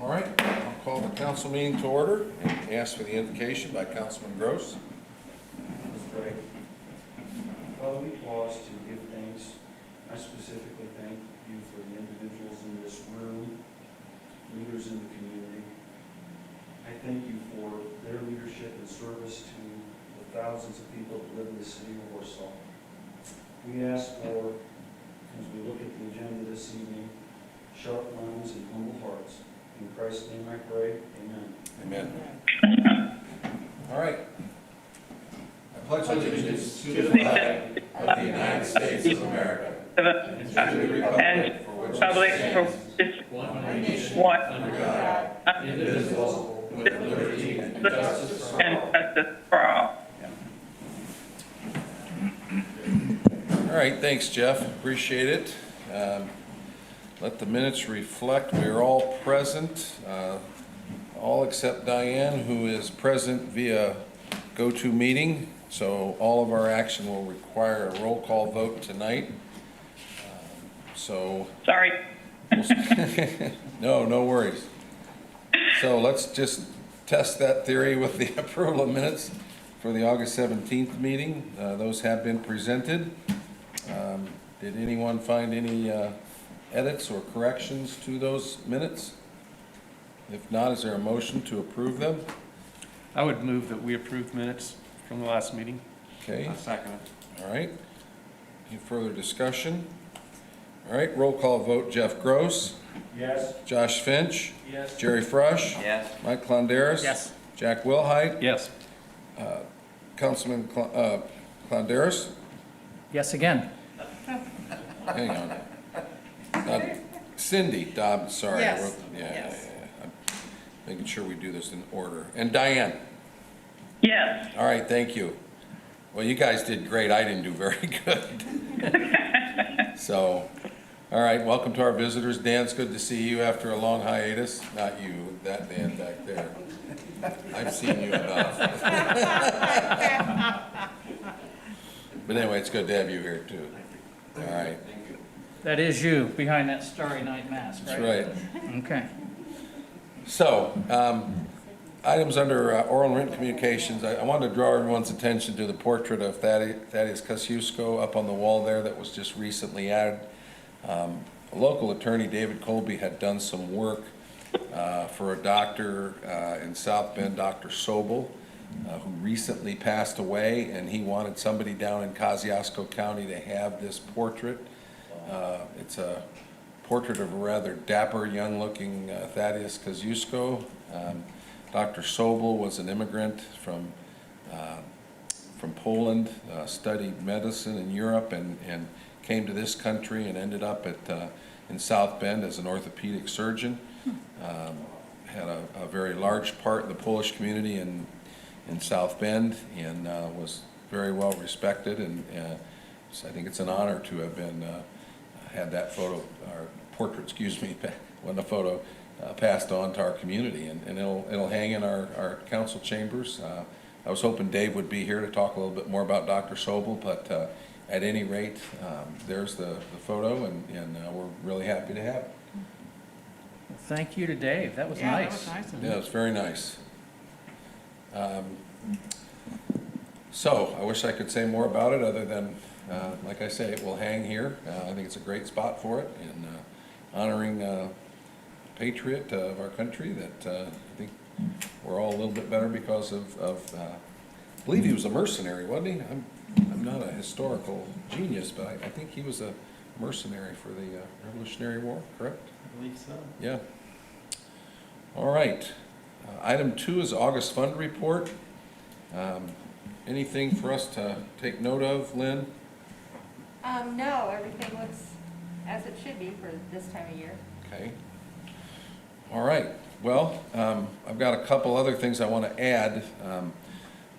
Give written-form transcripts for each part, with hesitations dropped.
All right, I'll call the council meeting to order and ask for the invocation by Councilman Gross. Let's pray. Father, we pause to give thanks. I specifically thank you for the individuals in this room, leaders in the community. I thank you for their leadership and service to the thousands of people that live in the city of Warsaw. We ask for, as we look at the agenda this evening, sharp minds and humble hearts. In Christ's name I pray, amen. Amen. All right. I pledge allegiance to the flag of the United States of America and to the republic for which it stands, one nation, under God, indivisible, with liberty and justice for all. All right, thanks, Jeff. Appreciate it. Let the minutes reflect we are all present, all except Diane, who is present via GoToMeeting. So all of our action will require a roll call vote tonight. Sorry. No worries. So let's just test that theory with the approval of minutes for the August 17th meeting. Those have been presented. Did anyone find any edits or corrections to those minutes? If not, is there a motion to approve them? I would move that we approve minutes from the last meeting. Okay. I'll second it. All right. Any further discussion? All right, roll call vote. Jeff Gross. Yes. Josh Finch. Yes. Jerry Frush. Yes. Mike Clonderis. Yes. Jack Wilhite. Yes. Councilman Clonderis. Yes, again. Hang on. Cindy Dobbs, sorry. Yes. I wrote, yeah. I'm making sure we do this in order. And Diane. Yes. All right, thank you. Well, you guys did great. I didn't do very good. So, all right, welcome to our visitors. Dan, it's good to see you after a long hiatus. Not you, that Dan back there. I've seen you enough. But anyway, it's good to have you here too. All right. That is you behind that Starry Night mask, right? That's right. Okay. So, items under oral and written communications. I wanted to draw everyone's attention to the portrait of Thaddeus Kosciuszko up on the wall there that was just recently added. A local attorney, David Colby, had done some work for a doctor in South Bend, Dr. Sobel, who recently passed away, and he wanted somebody down in Kosciuszko County to have this portrait. It's a portrait of a rather dapper, young-looking Thaddeus Kosciuszko. Dr. Sobel was an immigrant from Poland, studied medicine in Europe, and came to this country and ended up in South Bend as an orthopedic surgeon. Had a very large part in the Polish community in South Bend, and was very well respected. And so I think it's an honor to have been had that photo, or portrait, excuse me, wasn't a photo, passed on to our community, and it'll hang in our council chambers. I was hoping Dave would be here to talk a little bit more about Dr. Sobel, but at any rate, there's the photo, and we're really happy to have it. Well, thank you to Dave. That was Yeah, nice. that was nice. Yeah, it's very nice. So I wish I could say more about it other than, like I say, it will hang here. I think it's a great spot for it, and honoring a patriot of our country that I think we're all a little bit better because of I believe he was a mercenary, wasn't he? I'm not a historical genius, but I think he was a mercenary for the Revolutionary War, correct? I believe so. Yeah. All right. Item 2 is August fund report. Anything for us to take note of, Lynn? No, everything looks as it should be for this time of year. Okay. All right. Well, I've got a couple other things I want to add.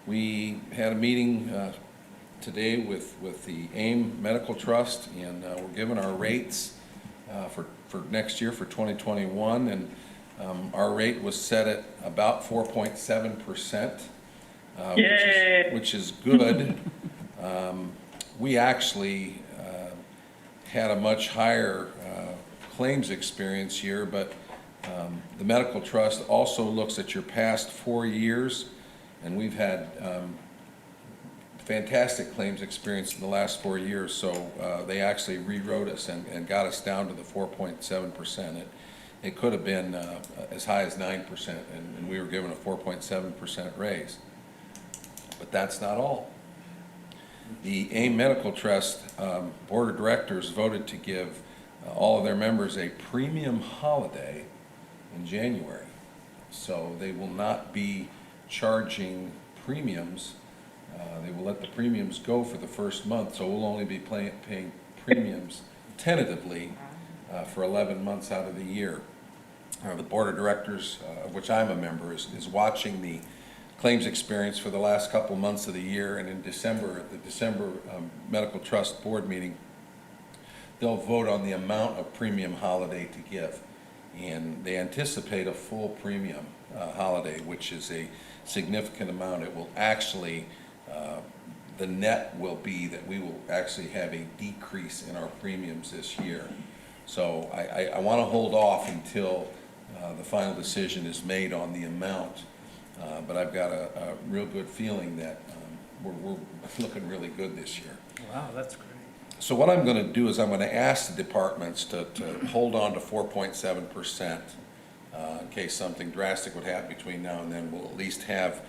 We had a meeting today with the AIM Medical Trust, and we're given our rates for next year for 2021, and our rate was set at about 4.7%, which is good. We actually had a much higher claims experience year, but The medical trust also looks at your past 4 years, and we've had fantastic claims experience in the last 4 years, so they actually rewrote us and got us down to the 4.7%. It could have been as high as 9%, and we were given a 4.7% raise. But that's not all. The AIM Medical Trust Board of Directors voted to give all of their members a premium holiday in January. So they will not be charging premiums. They will let the premiums go for the first month, so we'll only be paying premiums tentatively for 11 months out of the year. The Board of Directors, of which I'm a member, is watching the claims experience for the last couple months of the year, and in December, at the December Medical Trust Board meeting, they'll vote on the amount of premium holiday to give. And they anticipate a full premium holiday, which is a significant amount. It will actually, the net will be that we will actually have a decrease in our premiums this year. So I want to hold off until the final decision is made on the amount, but I've got a real good feeling that we're looking really good this year. Wow, that's great. So what I'm going to do is I'm going to ask the departments to hold on to 4.7% in case something drastic would happen between now and then. We'll at least have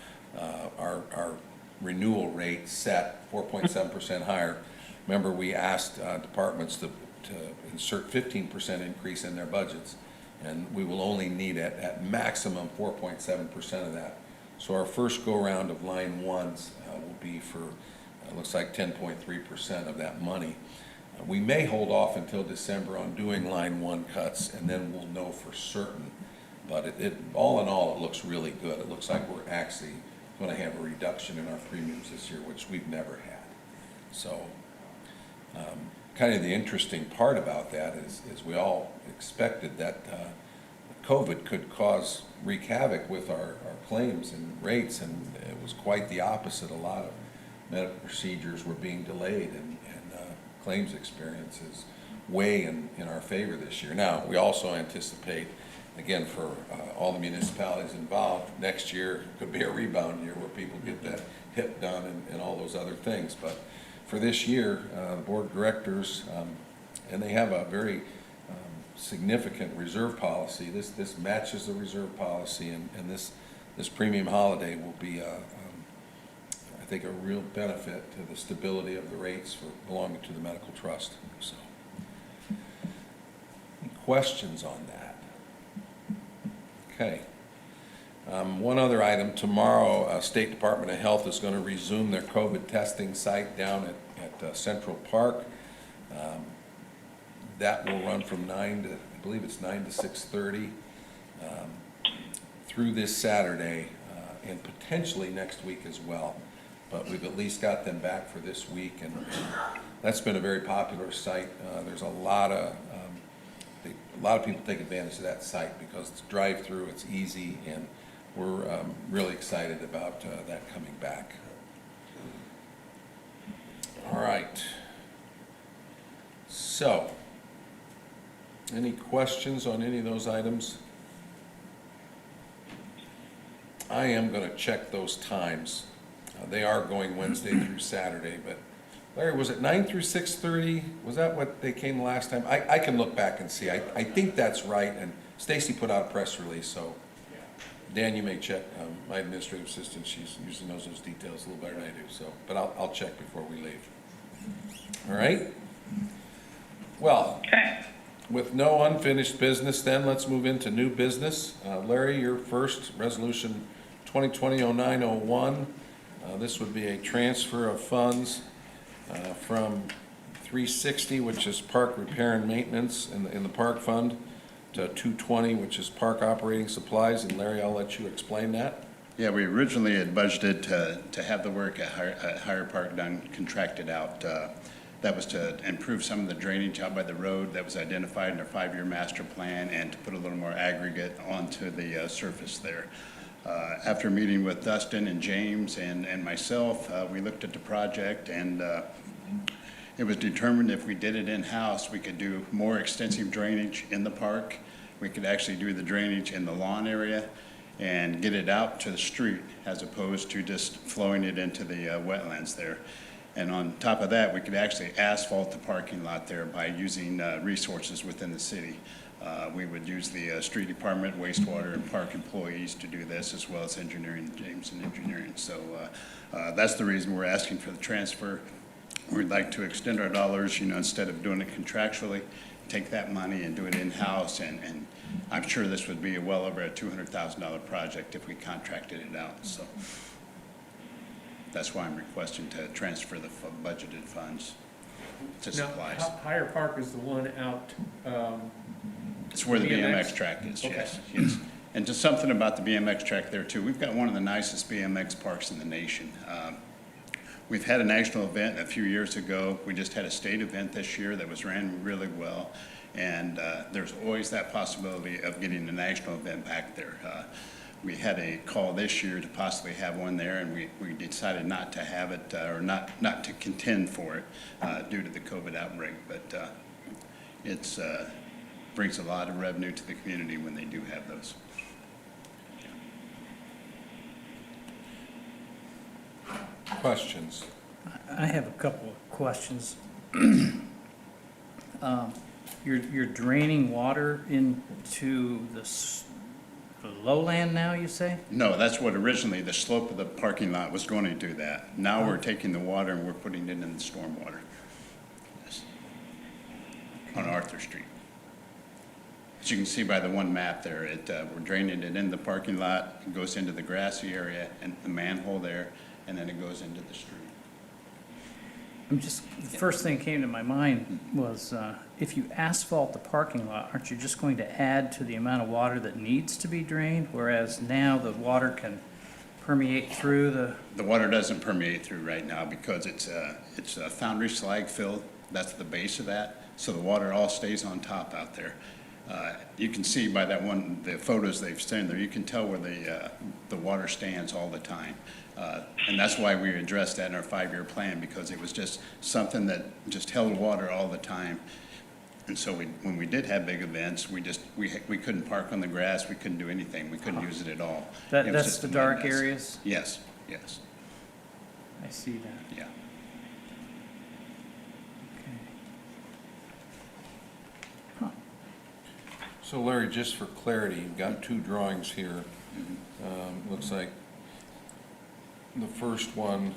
our renewal rate set 4.7% higher. Remember, we asked departments to insert 15% increase in their budgets, and we will only need at maximum 4.7% of that. So our first go-round of line ones will be for looks like 10.3% of that money. We may hold off until December on doing line one cuts, and then we'll know for certain. But all in all, it looks really good. It looks like we're actually going to have a reduction in our premiums this year, which we've never had. So kind of the interesting part about that is we all expected that COVID could wreak havoc with our claims and rates, and it was quite the opposite. A lot of medical procedures were being delayed, and claims experiences way in our favor this year. Now, we also anticipate, again, for all the municipalities involved, next year could be a rebound year where people get that hip done and all those other things. But for this year, the Board of Directors, and they have a very significant reserve policy. This matches the reserve policy, and this premium holiday will be I think a real benefit to the stability of the rates for belonging to the medical trust. So, any questions on that? Okay. One other item. Tomorrow, State Department of Health is going to resume their COVID testing site down at Central Park. That will run from 9 to, I believe it's 9 to 6:30 through this Saturday and potentially next week as well. But we've at least got them back for this week, and that's been a very popular site. There's a lot of people take advantage of that site because it's drive-through, it's easy, and we're really excited about that coming back. All right. So, any questions on any of those items? I am going to check those times. They are going Wednesday through Saturday, but Larry, was it 9 through 6:30? Was that what they came last time? I can look back and see. I think that's right, and Stacy put out a press release, so Dan, you may check. My administrative assistant, she usually knows those details a little better than I do, so, but I'll check before we leave. All right? Well, with no unfinished business then, let's move into new business. Larry, your first, Resolution 2020-0901. This would be a transfer of funds from 360, which is park repair and maintenance in the park fund, to 220, which is park operating supplies. And Larry, I'll let you explain that. Yeah, we originally had budgeted to have the work at Higher Park done, contracted out. That was to improve some of the drainage out by the road that was identified in our 5-year master plan, and to put a little more aggregate onto the surface there. After meeting with Dustin and James and myself, we looked at the project, and it was determined if we did it in-house, we could do more extensive drainage in the park we could actually do the drainage in the lawn area and get it out to the street as opposed to just flowing it into the wetlands there. And on top of that, we could actually asphalt the parking lot there by using resources within the city. We would use the street department, wastewater, and park employees to do this, as well as engineering, Jameson Engineering. So that's the reason we're asking for the transfer. We'd like to extend our dollars, instead of doing it contractually, take that money and do it in-house. And I'm sure this would be well over a $200,000 project if we contracted it out. So that's why I'm requesting to transfer the budgeted funds to Now, supplies. Higher Park is the one out, It's where the BMX? BMX track is, Okay. yes. And just something about the BMX track there too. We've got one of the nicest BMX parks in the nation. We've had a national event a few years ago. We just had a state event this year that was ran really well. And there's always that possibility of getting a national event back there. We had a call this year to possibly have one there, and we decided not to have it, or not to contend for it due to the COVID outbreak. But it's brings a lot of revenue to the community when they do have those. Questions? I have a couple of questions. You're draining water into the lowland now, you say? No, that's what originally the slope of the parking lot was going to do that. Now we're taking the water and we're putting it in the stormwater. Yes. On Arthur Street. As you can see by the one map there, we're draining it in the parking lot, it goes into the grassy area and the manhole there, and then it goes into the street. The first thing that came to my mind was, if you asphalt the parking lot, aren't you just going to add to the amount of water that needs to be drained? Whereas now the water can permeate through the, The water doesn't permeate through right now because it's a foundry slag fill. That's the base of that. So the water all stays on top out there. You can see by the photos they've sent there, you can tell where the water stands all the time. And that's why we addressed that in our 5-year plan, because it was just something that just held water all the time. And so when we did have big events, we couldn't park on the grass, we couldn't do anything, we couldn't use it at all. It was that's just the a dark mess. areas? Yes. I see that. Yeah. Okay. So Larry, just for clarity, you've got 2 drawings here. Looks like the first one,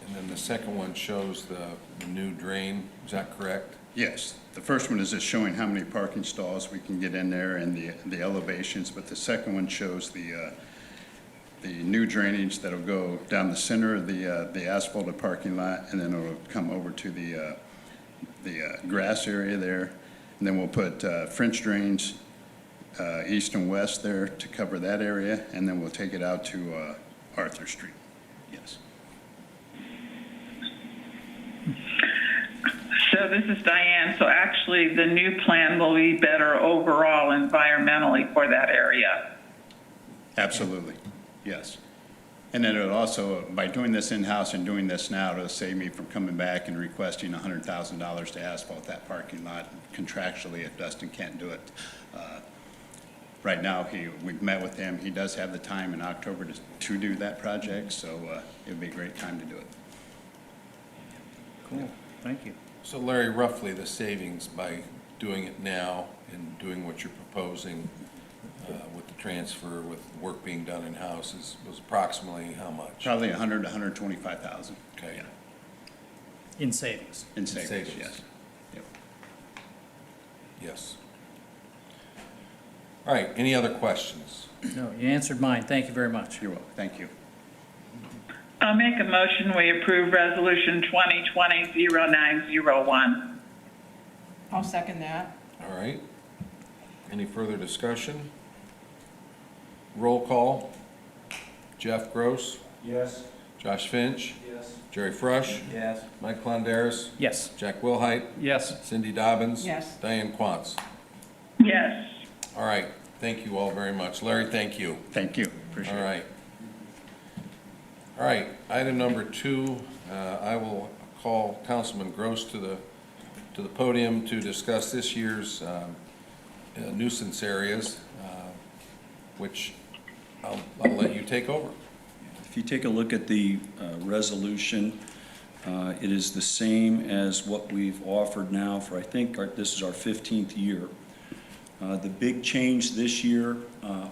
and then the second one shows the new drain. Is that correct? Yes, the first one is just showing how many parking stalls we can get in there and the elevations, but the second one shows the new drainage that'll go down the center of the asphalted parking lot, and then it'll come over to the grass area there. And then we'll put French drains east and west there to cover that area, and then we'll take it out to Arthur Street. Yes. So this is Diane. So actually, the new plan will be better overall environmentally for that area. Absolutely, yes. And then it'll also, by doing this in-house and doing this now, it'll save me from coming back and requesting $100,000 to asphalt that parking lot contractually if Dustin can't do it. Right now, we've met with him. He does have the time in October to do that project, so it would be a great time to do it. Cool, thank you. So Larry, roughly the savings by doing it now and doing what you're proposing with the transfer, with work being done in-house, was approximately how much? Probably $100,000 to $125,000. Okay. Yeah. In savings. In savings, savings. yes. Yep. Yes. All right, any other questions? No, you answered mine. Thank you very much. You're welcome. Thank you. I'll make a motion, we approve Resolution 2020-0901. I'll second that. All right. Any further discussion? Roll call. Jeff Gross, Yes? Josh Finch, Yes. Jerry Frush, Yes. Mike Clondaris, Yes. Jack Wilhite, yes. Cindy Dobbins. Yes. Diane Quantz. Yes. All right, thank you all very much. Larry, thank you. Thank you. Appreciate All it. right. All right, item number 2, I will call Councilman Gross to the podium to discuss this year's nuisance areas, which I'll let you take over. If you take a look at the resolution, it is the same as what we've offered now for, I think, this is our 15th year. The big change this year,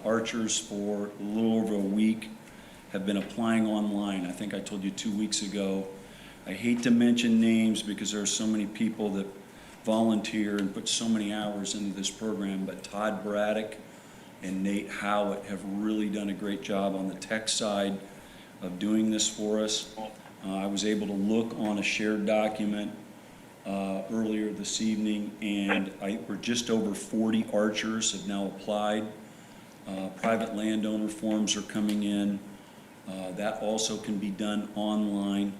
archers for a little over a week have been applying online. I think I told you 2 weeks ago. I hate to mention names because there are so many people that volunteer and put so many hours into this program, but Todd Braddock and Nate Howitt have really done a great job on the tech side of doing this for us. I was able to look on a shared document earlier this evening, and we're just over 40 archers have now applied. Private landowner forms are coming in. That also can be done online.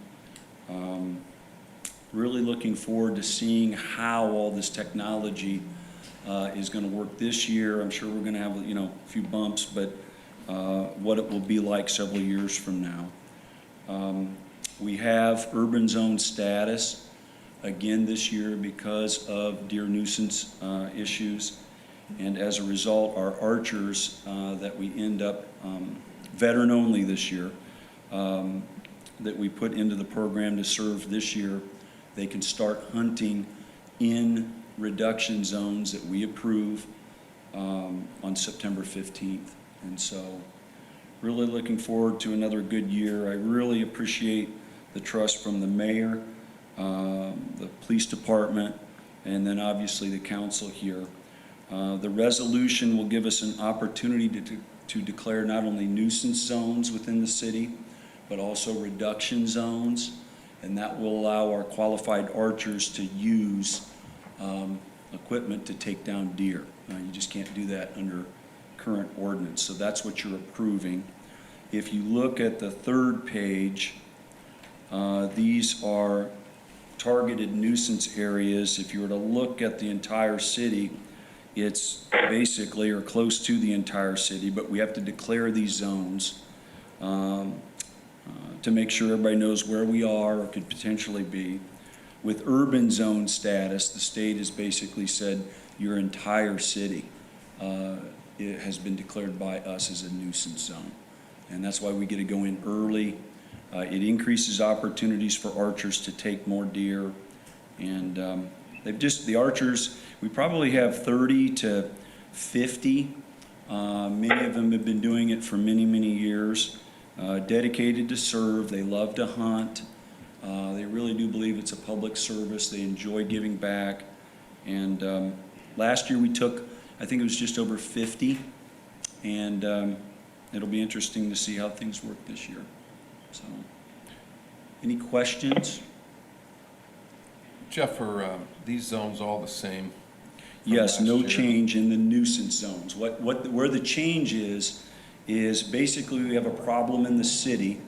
Really looking forward to seeing how all this technology is going to work this year. I'm sure we're going to have, a few bumps, but what it will be like several years from now. We have urban zone status again this year because of deer nuisance issues, and as a result, our archers that we end up veteran only this year that we put into the program to serve this year, they can start hunting in reduction zones that we approve on September 15th. And so really looking forward to another good year. I really appreciate the trust from the mayor, the police department, and then obviously the council here. The resolution will give us an opportunity to declare not only nuisance zones within the city, but also reduction zones, and that will allow our qualified archers to use equipment to take down deer. You just can't do that under current ordinance, so that's what you're approving. If you look at the third page, these are targeted nuisance areas. If you were to look at the entire city, it's basically or close to the entire city, but we have to declare these zones to make sure everybody knows where we are or could potentially be. With urban zone status, the state has basically said your entire city it has been declared by us as a nuisance zone. And that's why we get to go in early. It increases opportunities for archers to take more deer. And the archers, we probably have 30 to 50. Many of them have been doing it for many, many years. Dedicated to serve, they love to hunt. They really do believe it's a public service. They enjoy giving back. And last year we took, I think it was just over 50. And it'll be interesting to see how things work this year. So, any questions? Jeff, are these zones all the same? Yes, last no year? change in the nuisance zones. Where the change is basically we have a problem in the city.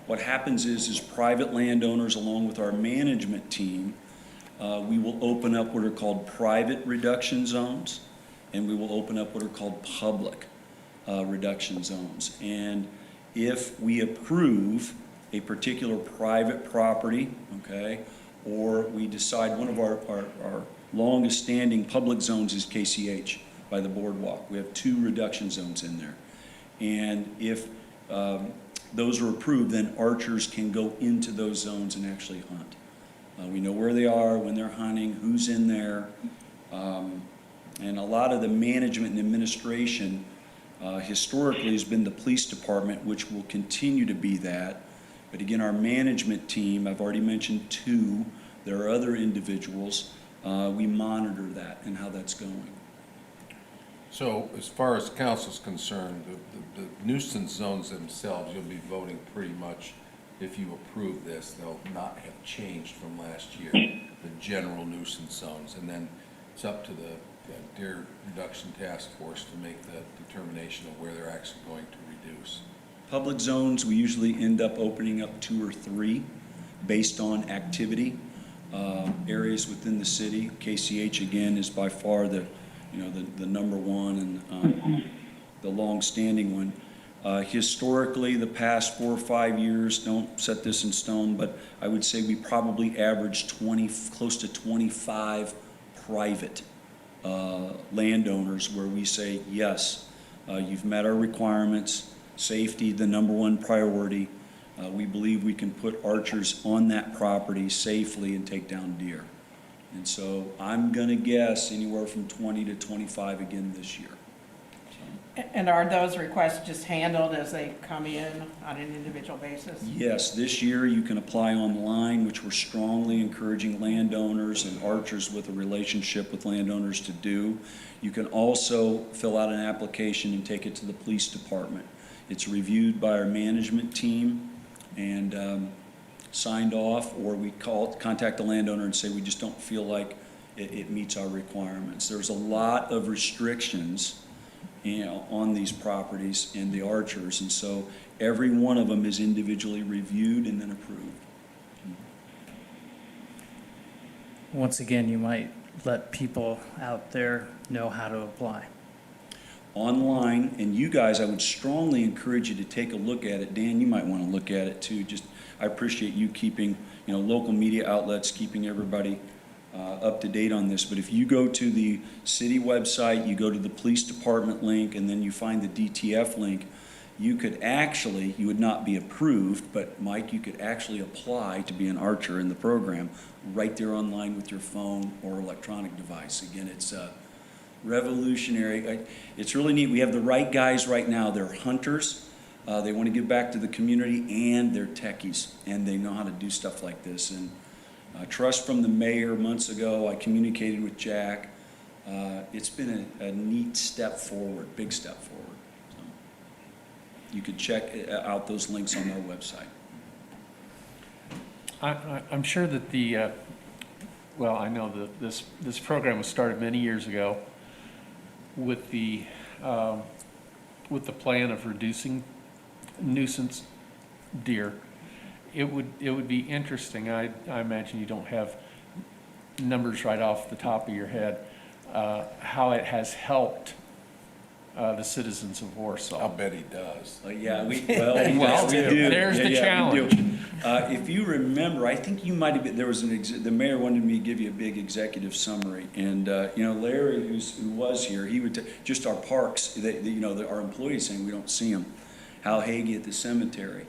What happens is private landowners, along with our management team, we will open up what are called private reduction zones, and we will open up what are called public reduction zones. And if we approve a particular private property, okay, or we decide one of our longest standing public zones is KCH by the boardwalk. We have 2 reduction zones in there. And if those are approved, then archers can go into those zones and actually hunt. We know where they are, when they're hunting, who's in there. And a lot of the management and administration historically has been the police department, which will continue to be that. But again, our management team, I've already mentioned 2. There are other individuals. We monitor that and how that's going. So as far as council's concerned, the nuisance zones themselves, you'll be voting pretty much, if you approve this, they'll not have changed from last year, the general nuisance zones. And then it's up to the Deer Reduction Task Force to make the determination of where they're actually going to reduce. Public zones, we usually end up opening up 2 or 3 based on activity. Areas within the city, KCH again is by far the number one and the long-standing one. Historically, the past 4 or 5 years, don't set this in stone, but I would say we probably average close to 25 private landowners where we say, yes, you've met our requirements, safety, the number one priority. We believe we can put archers on that property safely and take down deer. And so I'm gonna guess anywhere from 20 to 25 again this year. And are those requests just handled as they come in on an individual basis? Yes, this year you can apply online, which we're strongly encouraging landowners and archers with a relationship with landowners to do. You can also fill out an application and take it to the police department. It's reviewed by our management team and signed off, or we contact the landowner and say we just don't feel like it meets our requirements. There's a lot of restrictions, you know, on these properties and the archers, and so every one of them is individually reviewed and then approved. Once again, you might let people out there know how to apply. Online, and you guys, I would strongly encourage you to take a look at it. Dan, you might want to look at it too. Just, I appreciate you keeping, you know, local media outlets, keeping everybody up to date on this. But if you go to the city website, you go to the police department link, and then you find the DTF link, you could actually, you would not be approved, but Mike, you could actually apply to be an archer in the program right there online with your phone or electronic device. Again, it's revolutionary. It's really neat. We have the right guys right now. They're hunters. They want to give back to the community, and they're techies, and they know how to do stuff like this. And trust from the mayor months ago. I communicated with Jack. It's been a neat step forward, big step forward. So you could check out those links on our website. I'm sure that well, I know that this program was started many years ago with the plan of reducing nuisance deer. It would be interesting. I imagine you don't have numbers right off the top of your head, how it has helped the citizens of Warsaw. I'll bet he does. Yeah, we do. There's the challenge. We do. If you remember, I think you might have been, there was the mayor wanted me to give you a big executive summary. And, you know, Larry, who was here, he would, just our parks, our employees saying we don't see them. Hal Hagee at the cemetery.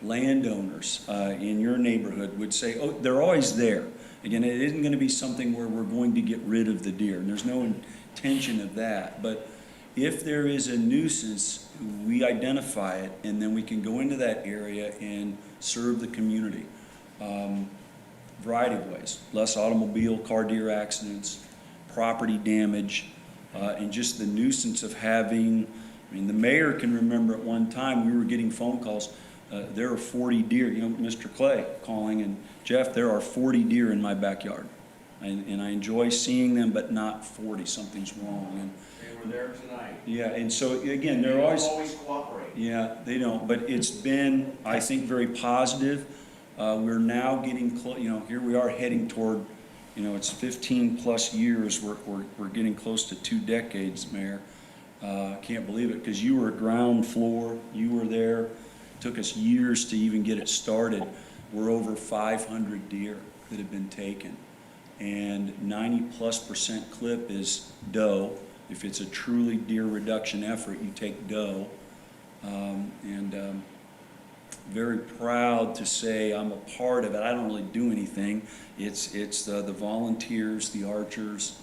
Landowners in your neighborhood would say, oh, they're always there. Again, it isn't going to be something where we're going to get rid of the deer, and there's no intention of that. But if there is a nuisance, we identify it, and then we can go into that area and serve the community. Variety of ways: less automobile, car deer accidents, property damage, and just the nuisance of having, I mean, the mayor can remember at one time we were getting phone calls. There are 40 deer, you know, Mr. Clay calling, and Jeff, there are 40 deer in my backyard. And I enjoy seeing them, but not 40, something's wrong. And They were there tonight. yeah, and so again, They they're don't always, always cooperate. yeah, they don't, but it's been, I think, very positive. We're now getting close, you know, here we are heading toward, you know, it's 15 plus years, we're getting close to 2 decades, Mayor. Can't believe it, because you were ground floor, you were there. Took us years to even get it started. We're over 500 deer that have been taken. And 90+% clip is doe. If it's a truly deer reduction effort, you take doe. Very proud to say I'm a part of it. I don't really do anything. It's the volunteers, the archers,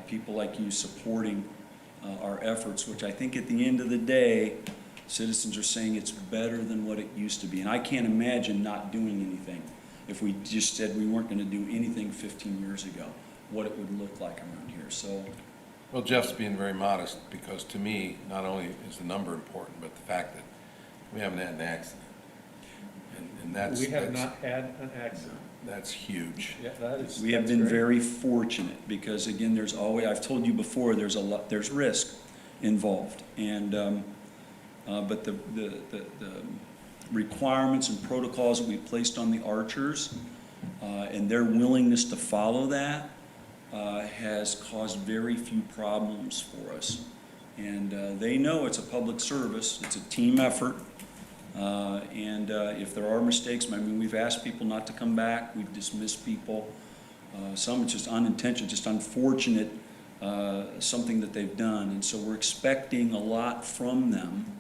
people like you supporting our efforts, which I think at the end of the day, citizens are saying it's better than what it used to be. And I can't imagine not doing anything if we just said we weren't going to do anything 15 years ago, what it would look like around here. So, Well, Jeff's being very modest, because to me, not only is the number important, but the fact that we haven't had an accident. And that's, We have not had an accident. that's huge. Yeah, that is. we have that's been great. very fortunate because, again, there's always, I've told you before, there's risk involved. And, but the requirements and protocols that we placed on the archers and their willingness to follow that has caused very few problems for us. And they know it's a public service, it's a team effort. And if there are mistakes, I mean, we've asked people not to come back, we've dismissed people. Some it's just unintentional, just unfortunate something that they've done. And so we're expecting a lot from them.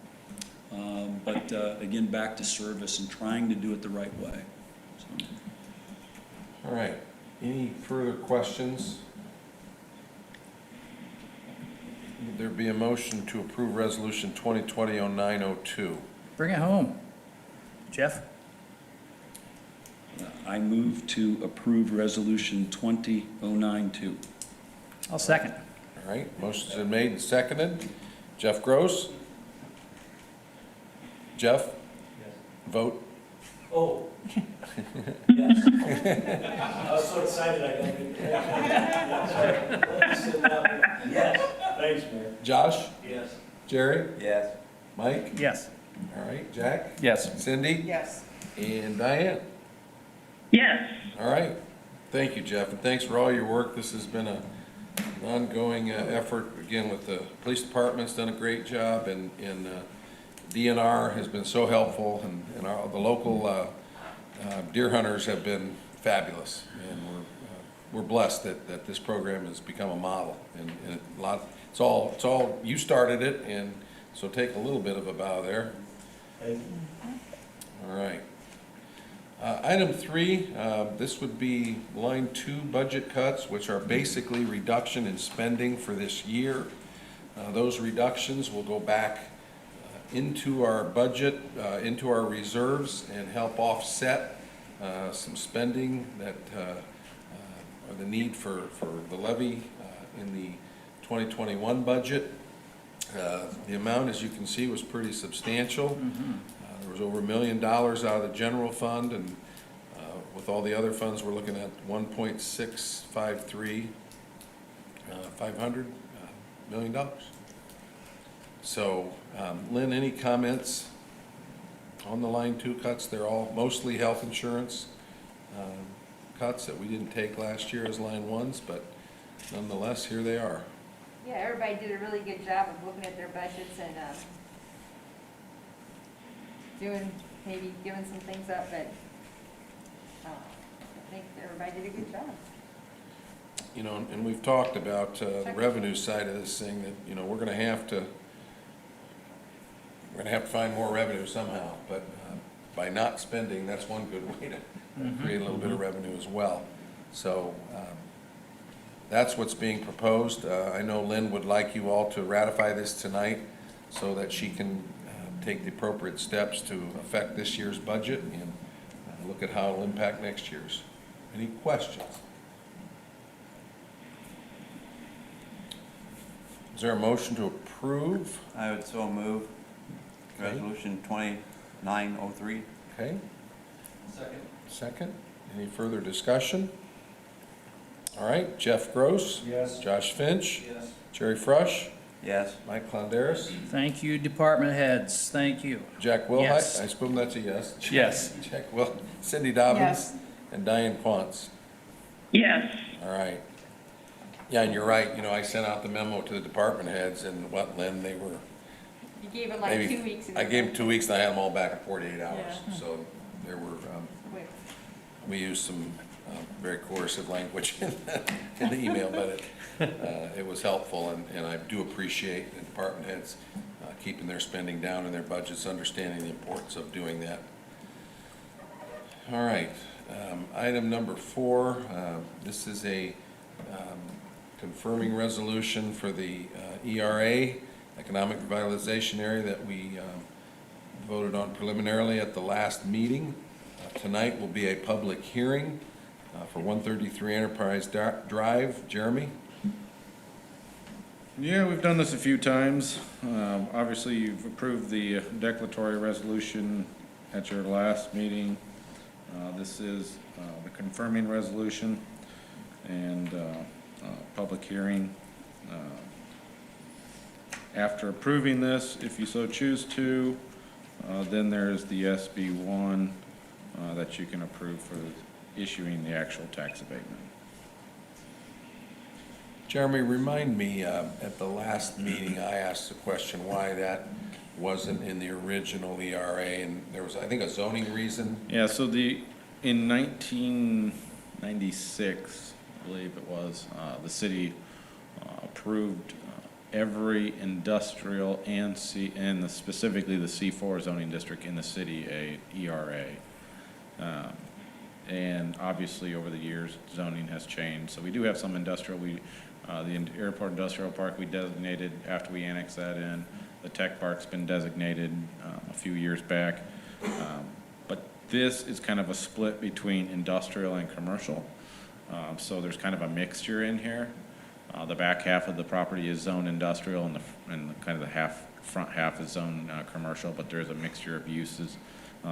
But again, back to service and trying to do it the right way. So. All right. Any further questions? Would there be a motion to approve Resolution 2020-0902? Bring it home. Jeff? I move to approve Resolution 20092. I'll second. All right, motion's been made and seconded. Jeff Gross? Jeff? Vote. Oh. Yes. I was so excited I got it. Yes. Thanks, Mayor. Josh? Yes. Jerry? Yes. Mike? Yes. All right, Jack? Yes. Cindy? Yes. And Diane? Yes. All right. Thank you, Jeff, and thanks for all your work. This has been an ongoing effort, again, with the police department's done a great job, and DNR has been so helpful, and the local deer hunters have been fabulous, and we're blessed that this program has become a model, and it's all you started it, and so take a little bit of a bow there. All right. Item 3, this would be line 2 budget cuts, which are basically reduction in spending for this year. Those reductions will go back into our budget, into our reserves, and help offset some spending that, or the need for the levy in the 2021 budget. The amount, as you can see, was pretty substantial. There was over $1 million out of the general fund, and with all the other funds, we're looking at $1.653 million. So, Lynn, any comments on the line 2 cuts? They're all mostly health insurance cuts that we didn't take last year as line 1s, but nonetheless, here they are. Yeah, everybody did a really good job of looking at their budgets and maybe giving some things up, but I think everybody did a good job. You know, and we've talked about the revenue side of this thing, that, you know, we're gonna have to find more revenue somehow, but by not spending, that's one good way to create a little bit of revenue as well. So that's what's being proposed. I know Lynn would like you all to ratify this tonight so that she can take the appropriate steps to affect this year's budget and look at how it'll impact next year's. Any questions? Is there a motion to approve? I would so move. Okay. Resolution 2903. Okay, Second. second. Any further discussion? All right, Jeff Gross. Yes. Josh Finch. Yes. Jerry Frush. Yes. Mike Clondaris. Thank you, department heads. Thank you. Jack Wilhite. Yes. I assume that's a yes. Yes. Jack Will. Cindy Dobbins. Yes. And Diane Quantz. Yes. All right. Yeah, and you're right. You know, I sent out the memo to the department heads, and what, Lynn, they were You gave it like maybe 2 weeks. I gave them 2 weeks, and I had them all back in 48 hours. Yeah. So there were, Quick. we used some very coercive language in the email, but it was helpful, and I do appreciate the department heads keeping their spending down and their budgets, understanding the importance of doing that. All right, item number 4, this is a confirming resolution for the ERA, Economic Revitalization Area, that we voted on preliminarily at the last meeting. Tonight will be a public hearing for 133 Enterprise Drive. Jeremy? Yeah, we've done this a few times. Obviously, you've approved the declaratory resolution at your last meeting. This is the confirming resolution and public hearing. After approving this, if you so choose to, then there's the SB1 that you can approve for issuing the actual tax abatement. Jeremy, remind me, at the last meeting, I asked the question why that wasn't in the original ERA, and there was, I think, a zoning reason. Yeah, so in 1996, I believe it was, the city approved every industrial and specifically the C4 zoning district in the city a ERA. And obviously, over the years, zoning has changed. So we do have some industrial. The airport industrial park we designated after we annexed that in. The tech park's been designated a few years back. But this is kind of a split between industrial and commercial. So there's kind of a mixture in here. The back half of the property is zone industrial, and kind of the front half is zone commercial, but there's a mixture of uses.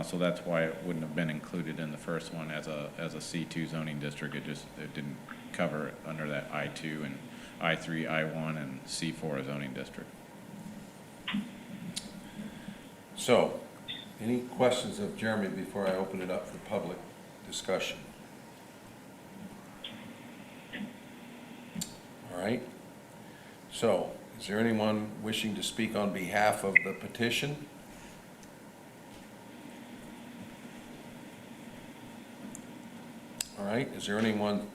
So that's why it wouldn't have been included in the first one as a C2 zoning district. It didn't cover it under that I2 and I3, I1, and C4 zoning district. So, any questions of Jeremy before I open it up for public discussion? All right. So, is there anyone wishing to speak on behalf of the petition? All right. Is there anyone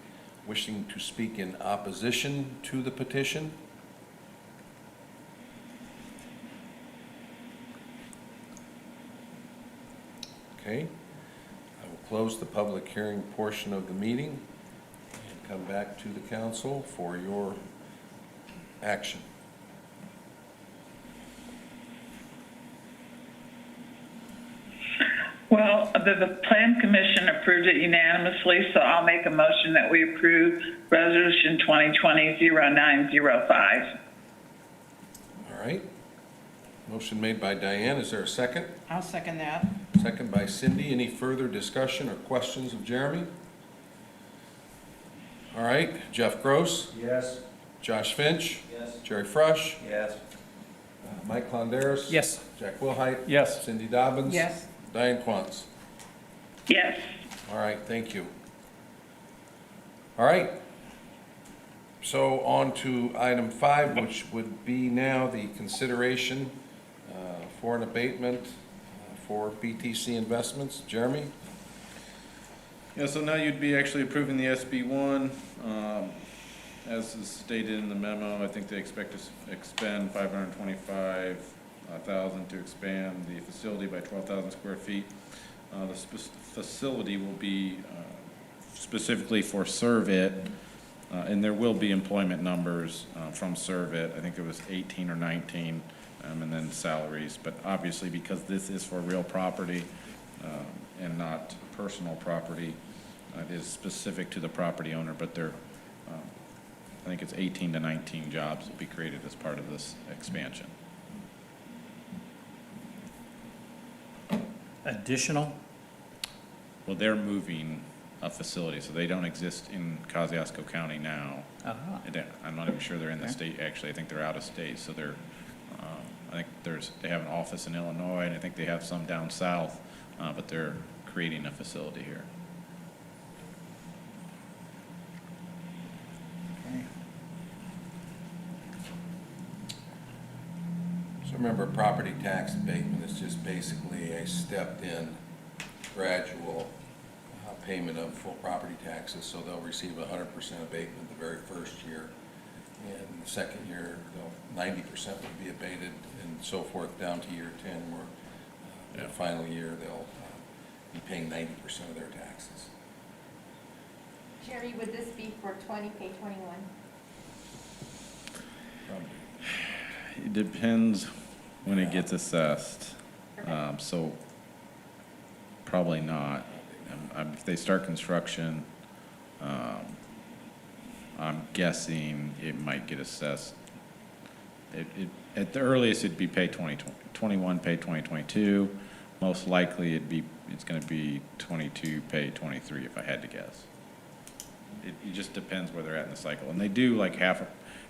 wishing to speak in opposition to the petition? Okay. I will close the public hearing portion of the meeting and come back to the council for your action. Well, the Plan Commission approved it unanimously, so I'll make a motion that we approve Resolution 2020-0905. All right. Motion made by Diane. Is there a second? I'll second that. Second by Cindy. Any further discussion or questions of Jeremy? All right. Jeff Gross, Yes. Josh Finch, Yes. Jerry Frush, Yes. Mike Londeris. Yes. Jack Wilhite. Yes. Cindy Dobbins. Yes. Diane Quantz. Yes. All right, thank you. All right. So on to item 5, which would be now the consideration for an abatement for BTC investments. Jeremy? Yeah, so now you'd be actually approving the SB1. As is stated in the memo, I think they expect to expend $525,000 to expand the facility by 12,000 square feet. The facility will be specifically for Servit, and there will be employment numbers from Servit. I think it was 18 or 19, and then salaries. But obviously, because this is for real property and not personal property, it is specific to the property owner, but I think it's 18 to 19 jobs will be created as part of this expansion. Additional? Well, they're moving a facility, so they don't exist in Kosciuszko County now. Uh-huh. I'm not even sure they're in the Okay. state, actually. I think they're out of state, so I think they have an office in Illinois, and I think they have some down south, but they're creating a facility here. Okay. So remember, property tax abatement is just basically a stepped-in, gradual payment of full property taxes, so they'll receive 100% abatement the very first year. And the second year, 90% will be abated and so forth down to year 10, where the final year, they'll be paying 90% of their taxes. Jerry, would this be for 20, pay 21? It depends when it gets assessed, so probably not. If they start construction, I'm guessing it might get assessed. At the earliest, it'd be pay 2021, pay 2022. Most likely, it's going to be 22, pay 23, if I had to guess. It just depends where they're at in the cycle, and they do like half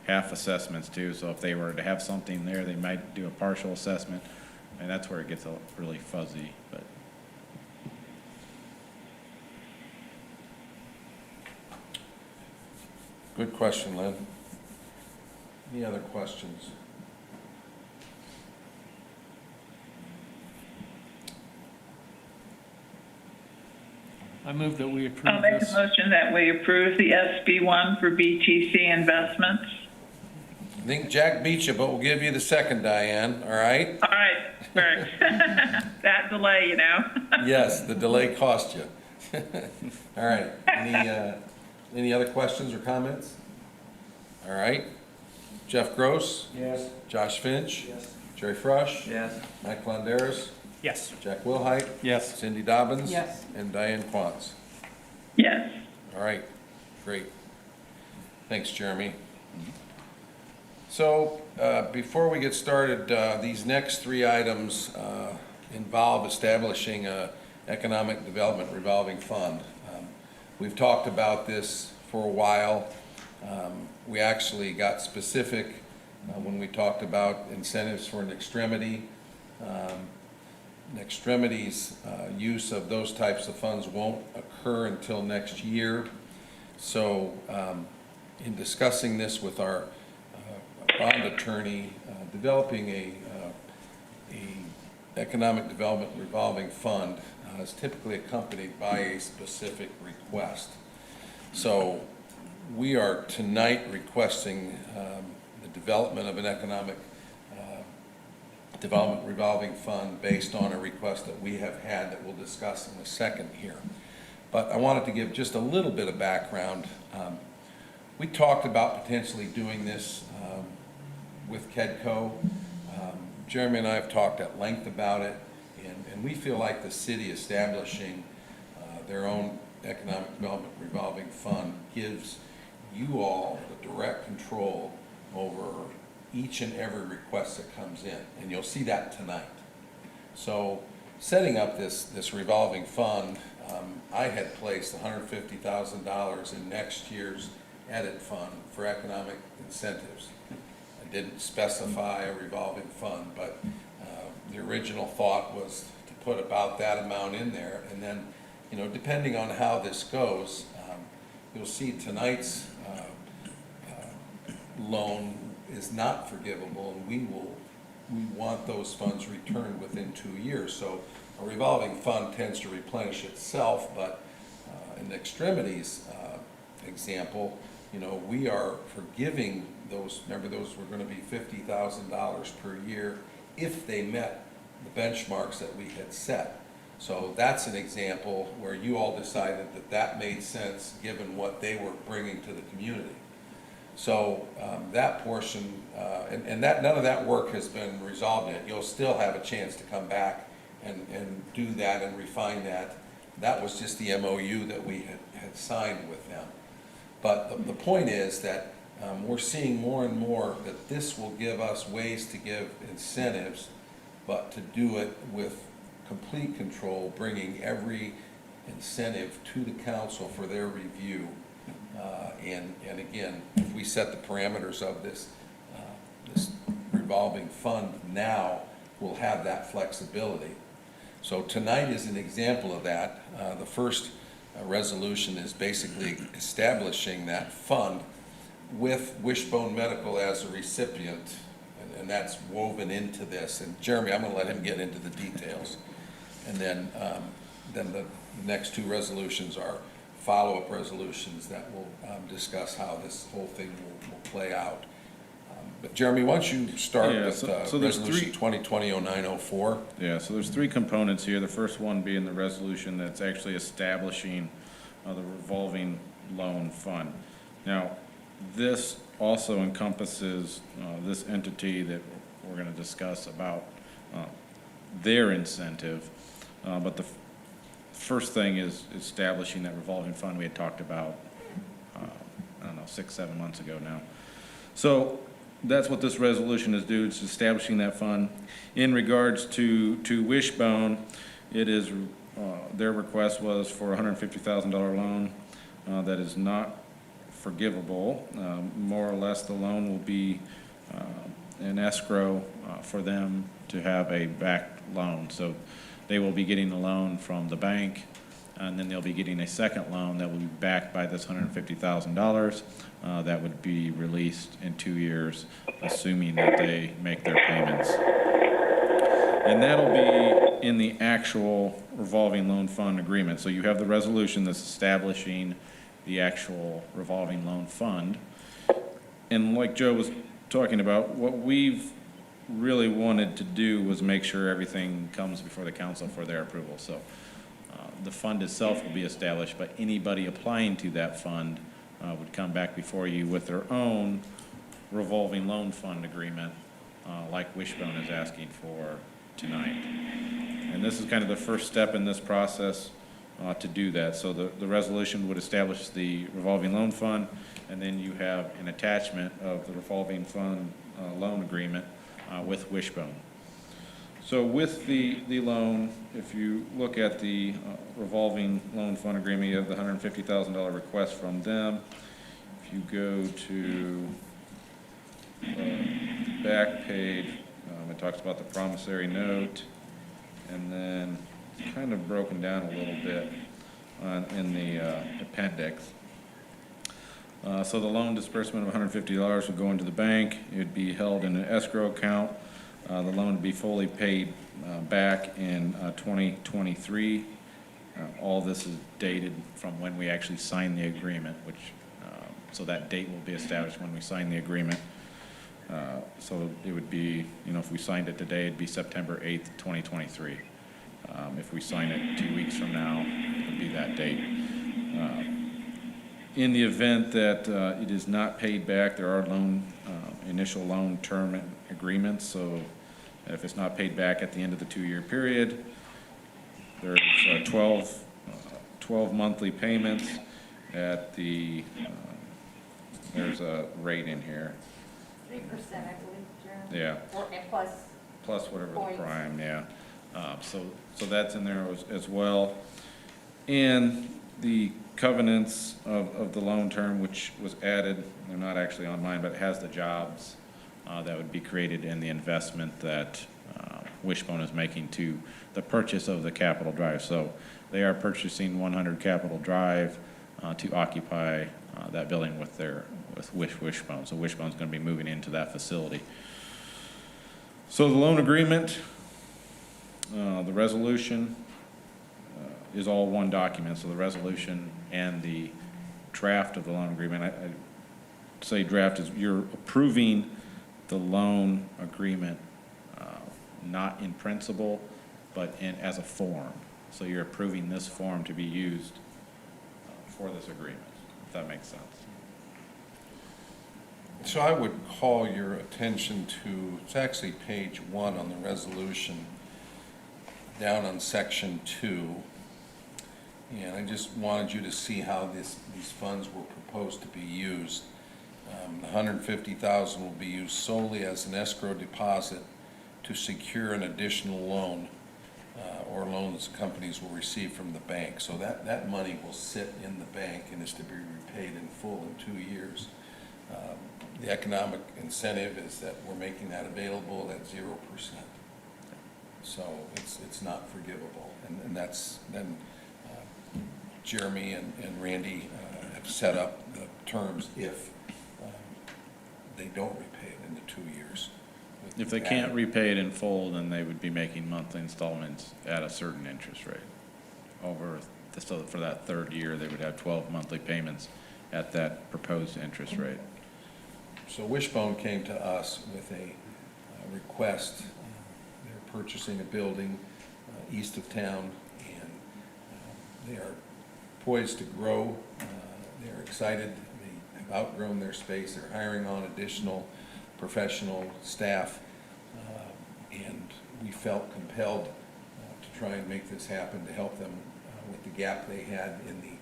assessments too. So if they were to have something there, they might do a partial assessment, and that's where it gets really fuzzy. But Good question, Lynn. Any other questions? I move that we approve I'll make a this. motion that we approve the SB1 for BTC investments. think Jack beat you, but we'll give you the second, Diane, all right? All right, very. That delay, you know. Yes, the delay cost you. All right, any other questions or comments? All right, Jeff Gross, Yes. Josh Finch, Yes. Jerry Frush, Yes. Mike Londeras, Yes. Jack Wilhite, Yes. Cindy Dobbins. Yes. And Diane Quantz. Yes. All right, great. Thanks, Jeremy. So, before we get started, these next three items involve establishing a economic development revolving fund. We've talked about this for a while. We actually got specific when we talked about incentives for an extremity. An extremities use of those types of funds won't occur until next year. So in discussing this with our bond attorney, developing a economic development revolving fund is typically accompanied by a specific request. So we are tonight requesting the development of an economic development revolving fund based on a request that we have had that we'll discuss in a second here. But I wanted to give just a little bit of background. We talked about potentially doing this with KEDCO. Jeremy and I have talked at length about it, and we feel like the city establishing their own economic development revolving fund gives you all the direct control over each and every request that comes in, and you'll see that tonight. So setting up this revolving fund, I had placed $150,000 in next year's edit fund for economic incentives. I didn't specify a revolving fund, but the original thought was to put about that amount in there, and then, you know, depending on how this goes, you'll see tonight's loan is not forgivable, and we want those funds returned within 2 years. So a revolving fund tends to replenish itself, but in the extremities example, you know, we are forgiving those, remember those were going to be $50,000 per year if they met the benchmarks that we had set. So that's an example where you all decided that that made sense given what they were bringing to the community. So that portion, and that none of that work has been resolved yet. You'll still have a chance to come back and do that and refine that. That was just the MOU that we had signed with them. But the point is that we're seeing more and more that this will give us ways to give incentives, but to do it with complete control, bringing every incentive to the council for their review. And again, if we set the parameters of this revolving fund now, we'll have that flexibility. So tonight is an example of that. The first resolution is basically establishing that fund with Wishbone Medical as a recipient, and that's woven into this. And Jeremy, I'm going to let him get into the details. And then the next two resolutions are follow-up resolutions that will discuss how this whole thing will play out. But Jeremy, why don't you start with so there's Resolution 2020-0904? Yeah, so there's three components here. The first one being the resolution that's actually establishing the revolving loan fund. Now, this also encompasses this entity that we're going to discuss about their incentive. But the first thing is establishing that revolving fund we had talked about, I don't know, 6-7 months ago now. So that's what this resolution is doing, it's establishing that fund. In regards to Wishbone, it is, their request was for a $150,000 loan that is not forgivable. More or less, the loan will be an escrow for them to have a backed loan. So they will be getting a loan from the bank, and then they'll be getting a second loan that will be backed by this $150,000 that would be released in 2 years, assuming that they make their payments. And that'll be in the actual revolving loan fund agreement. So you have the resolution that's establishing the actual revolving loan fund. And like Joe was talking about, what we've really wanted to do was make sure everything comes before the council for their approval. So the fund itself will be established, but anybody applying to that fund would come back before you with their own revolving loan fund agreement, like Wishbone is asking for tonight. And this is kind of the first step in this process to do that. So the resolution would establish the revolving loan fund, and then you have an attachment of the revolving fund loan agreement with Wishbone. So with the loan, if you look at the revolving loan fund agreement, you have the $150,000 request from them. If you go to the back page, it talks about the promissory note, and then it's kind of broken down a little bit in the appendix. So the loan disbursement of $150 would go into the bank. It would be held in an escrow account. The loan would be fully paid back in 2023. All this is dated from when we actually signed the agreement, which so that date will be established when we sign the agreement. So it would be, if we signed it today, it'd be September 8th, 2023. If we sign it 2 weeks from now, it would be that date. In the event that it is not paid back, there are initial loan term agreements. So if it's not paid back at the end of the 2-year period, there's 12 monthly payments at the, there's a rate in here. 3%, I believe, Jeremy. Yeah. And plus, Plus whatever points. the prime, yeah. So that's in there as well. And the covenants of the loan term, which was added, they're not actually on mine, but it has the jobs that would be created in the investment that Wishbone is making to the purchase of the Capitol Drive. So they are purchasing 100 Capitol Drive to occupy that building with Wishbone. So Wishbone's going to be moving into that facility. So the loan agreement, the resolution is all one document. So the resolution and the draft of the loan agreement, I say draft is you're approving the loan agreement not in principle, but as a form. So you're approving this form to be used for this agreement, if that makes sense. So I would call your attention to, it's actually page 1 on the resolution, down on section 2. And I just wanted you to see how these funds were proposed to be used. The $150,000 will be used solely as an escrow deposit to secure an additional loan or loans companies will receive from the bank. So that money will sit in the bank and is to be repaid in full in 2 years. The economic incentive is that we're making that available at 0%. So it's not forgivable. And that's then Jeremy and Randy have set up the terms if they don't repay it in the 2 years. If they can't repay it in full, then they would be making monthly installments at a certain interest rate. So for that 3rd year, they would have 12 monthly payments at that proposed interest rate. So Wishbone came to us with a request. They're purchasing a building east of town, and they are poised to grow. They're excited. They have outgrown their space. They're hiring on additional professional staff, and we felt compelled to try and make this happen to help them with the gap they had in the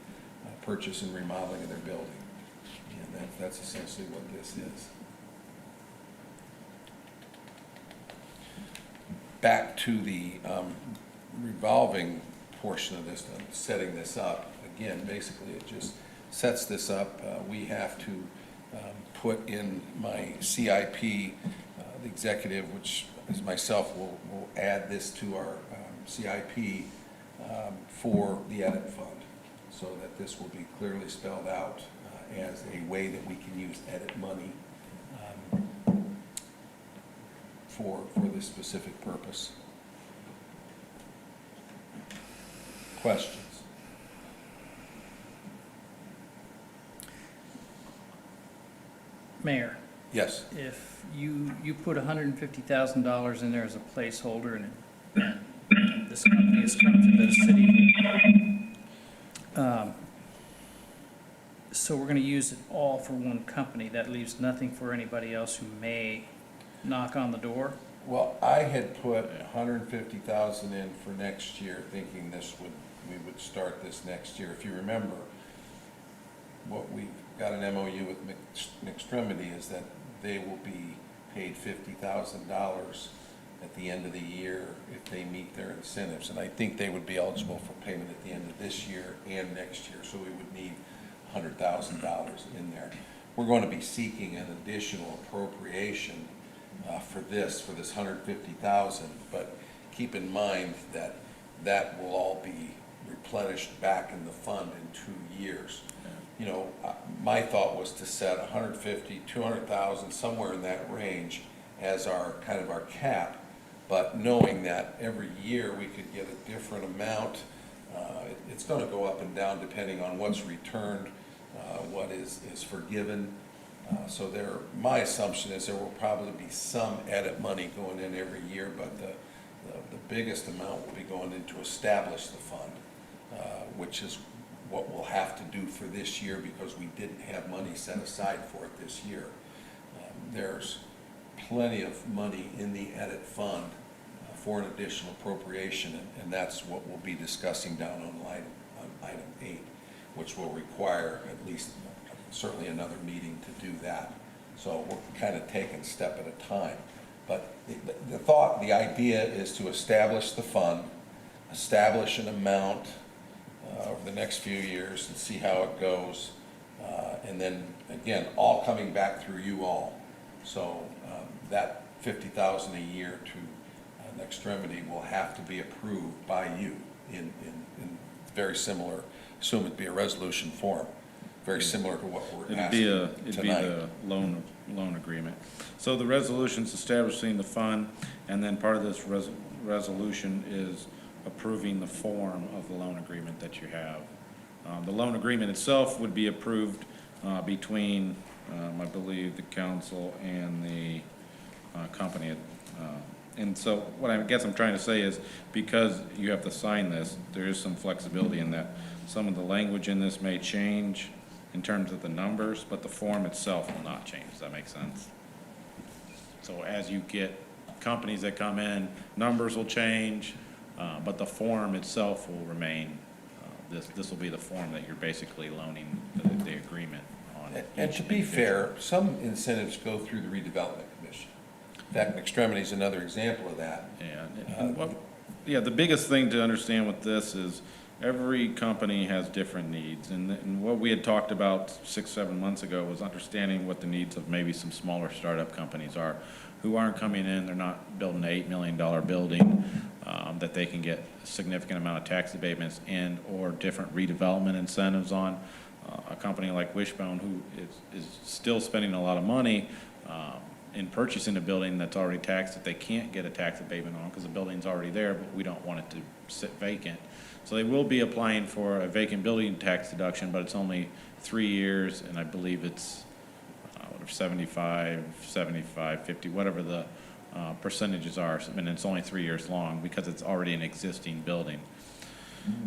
purchase and remodeling of their building. And that's essentially what this is. Back to the revolving portion of this, setting this up, again, basically it just sets this up. We have to put in my CIP, the executive, which is myself, will add this to our CIP for the edit fund, so that this will be clearly spelled out as a way that we can use edit money for this specific purpose. Questions? Mayor, Yes, if you put $150,000 in there as a placeholder and this company has come to the city, so we're gonna use it all for one company, that leaves nothing for anybody else who may knock on the door? well, I had put 150,000 in for next year, thinking we would start this next year. If you remember, what we got an MOU with McExtremity is that they will be paid $50,000 at the end of the year if they meet their incentives. And I think they would be eligible for payment at the end of this year and next year, so we would need $100,000 in there. We're going to be seeking an additional appropriation for this 150,000, but keep in mind that that will all be replenished back in the fund in 2 years. You know, my thought was to set 150, 200,000, somewhere in that range as our, kind of our cap, but knowing that every year we could get a different amount. It's gonna go up and down depending on what's returned, what is forgiven. So my assumption is there will probably be some edit money going in every year, but the biggest amount will be going in to establish the fund, which is what we'll have to do for this year because we didn't have money set aside for it this year. There's plenty of money in the edit fund for an additional appropriation, and that's what we'll be discussing down on item 8, which will require at least certainly another meeting to do that. So we're kind of taking step at a time. But the idea is to establish the fund, establish an amount over the next few years and see how it goes. And then, again, all coming back through you all. So that 50,000 a year to an extremity will have to be approved by you in very similar, assume it'd be a resolution form, very similar to what we're asking tonight. It'd be the loan agreement. So the resolution's establishing the fund, and then part of this resolution is approving the form of the loan agreement that you have. The loan agreement itself would be approved between, I believe, the council and the company. And so what I guess I'm trying to say is, because you have to sign this, there is some flexibility in that. Some of the language in this may change in terms of the numbers, but the form itself will not change. Does that make sense? So as you get companies that come in, numbers will change, but the form itself will remain. This will be the form that you're basically loaning the agreement on. And to be fair, some incentives go through the redevelopment commission. In fact, extremity is another example of that. Yeah, the biggest thing to understand with this is every company has different needs. And what we had talked about 6-7 months ago was understanding what the needs of maybe some smaller startup companies are, who aren't coming in, they're not building an $8 million building, that they can get a significant amount of tax abatements and or different redevelopment incentives on. A company like Wishbone, who is still spending a lot of money in purchasing a building that's already taxed, that they can't get a tax abatement on because the building's already there, but we don't want it to sit vacant. So they will be applying for a vacant building tax deduction, but it's only 3 years, and I believe it's 75, 50, whatever the percentages are, and it's only 3 years long because it's already an existing building.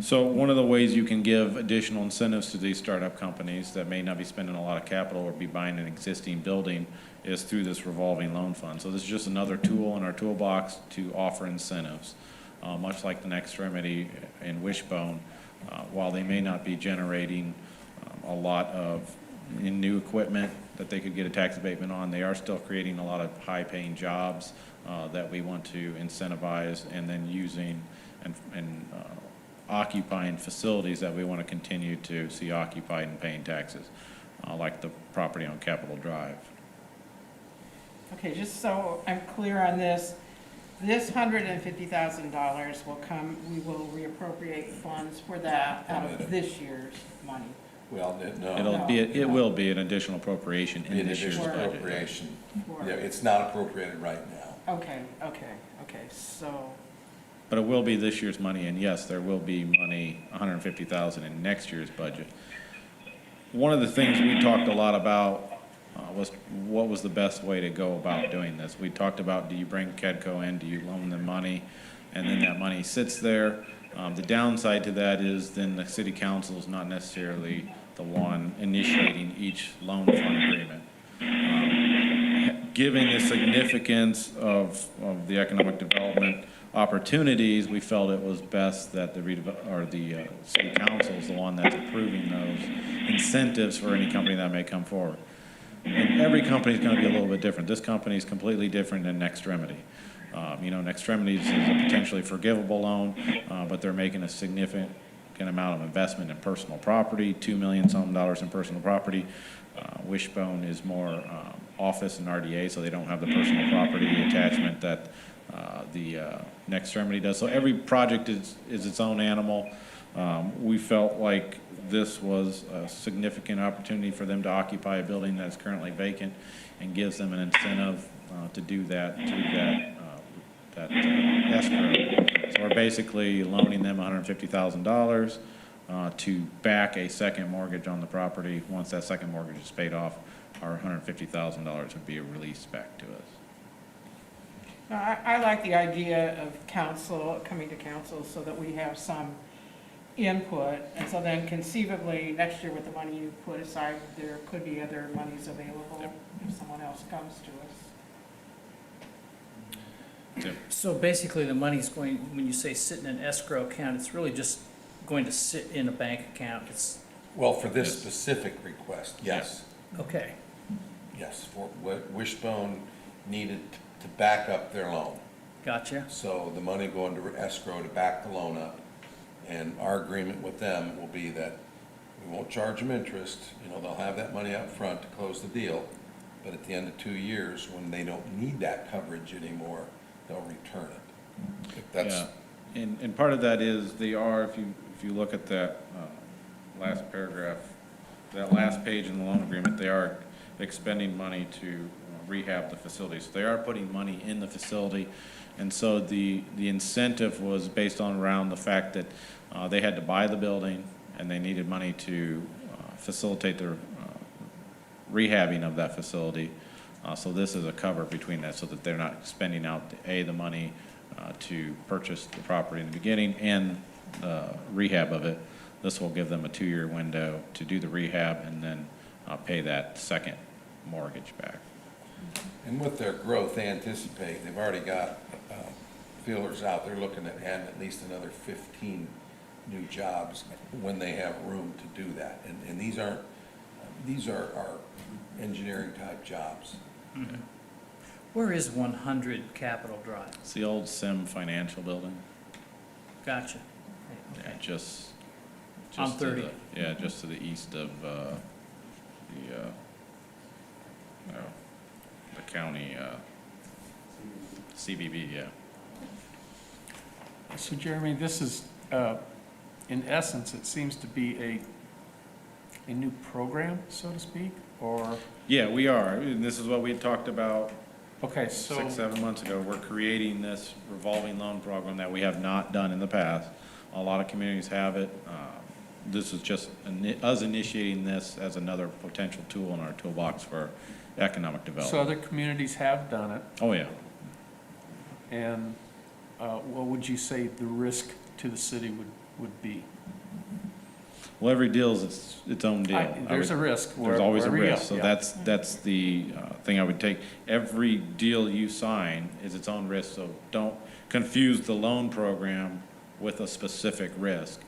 So one of the ways you can give additional incentives to these startup companies that may not be spending a lot of capital or be buying an existing building is through this revolving loan fund. So this is just another tool in our toolbox to offer incentives. Much like the next remedy in Wishbone, while they may not be generating a lot of new equipment that they could get a tax abatement on, they are still creating a lot of high-paying jobs that we want to incentivize, and then using and occupying facilities that we want to continue to see occupied and paying taxes, like the property on Capitol Drive. Okay, just so I'm clear on this, this $150,000 will come, we will reappropriate funds for that out of this year's money. Well, no. It will be an additional appropriation in this year's Additional budget. appropriation. Yeah, it's not appropriated right now. Okay, so, But it will be this year's money, and yes, there will be money, $150,000 in next year's budget. One of the things we talked a lot about was what was the best way to go about doing this. We talked about, do you bring Kedco in, do you loan them money, and then that money sits there. The downside to that is then the city council is not necessarily the one initiating each loan fund agreement. Given the significance of the economic development opportunities, we felt it was best that the city council is the one that's approving those incentives for any company that may come forward. And every company is going to be a little bit different. This company is completely different than Nextremity. Nextremity is a potentially forgivable loan, but they're making a significant amount of investment in personal property, $2 million some dollars in personal property. Wishbone is more office and RDA, so they don't have the personal property attachment that the Nextremity does. So every project is its own animal. We felt like this was a significant opportunity for them to occupy a building that's currently vacant and gives them an incentive to do that, escrow. So we're basically loaning them $150,000 to back a second mortgage on the property. Once that second mortgage is paid off, our $150,000 would be released back to us. Now, I like the idea of council, coming to council so that we have some input. And so then conceivably, next year with the money you put aside, there could be other monies available if someone else comes to us. Yep. So basically, the money's going, when you say sit in an escrow account, it's really just going to sit in a bank account. It's, Well, for this specific request, yes. okay, Yes, for what Wishbone needed to back up their loan. gotcha. So the money going to escrow to back the loan up. And our agreement with them will be that we won't charge them interest. They'll have that money up front to close the deal. But at the end of 2 years, when they don't need that coverage anymore, they'll return it. If that's, Yeah, and part of that is they are, if you look at that last paragraph, that last page in the loan agreement, they are expending money to rehab the facility. So they are putting money in the facility. And so the incentive was based on around the fact that they had to buy the building and they needed money to facilitate the rehabbing of that facility. So this is a cover between that so that they're not spending out the money to purchase the property in the beginning and rehab of it. This will give them a 2-year window to do the rehab and then pay that second mortgage back. and with their growth, they anticipate, they've already got feelers out. They're looking at adding at least another 15 new jobs when they have room to do that. And these are our engineering type jobs. Mm-hmm. Where is 100 Capitol Drive? It's the old Sim Financial Building. Gotcha. Yeah, Okay. just On to 30. just to the east of the county CBB. Yeah. So Jeremy, this is, in essence, it seems to be a new program, so to speak, or, Yeah, we are. And this is what we had talked about okay, so. 6-7 months ago. We're creating this revolving loan program that we have not done in the past. A lot of communities have it. This is just us initiating this as another potential tool in our toolbox for economic So development. other communities have done it, Oh, yeah. and what would you say the risk to the city would be? Well, every deal is its own deal. There's a risk. There's always a wherever you go, risk, so yeah. that's the thing I would take. Every deal you sign is its own risk, so don't confuse the loan program with a specific risk.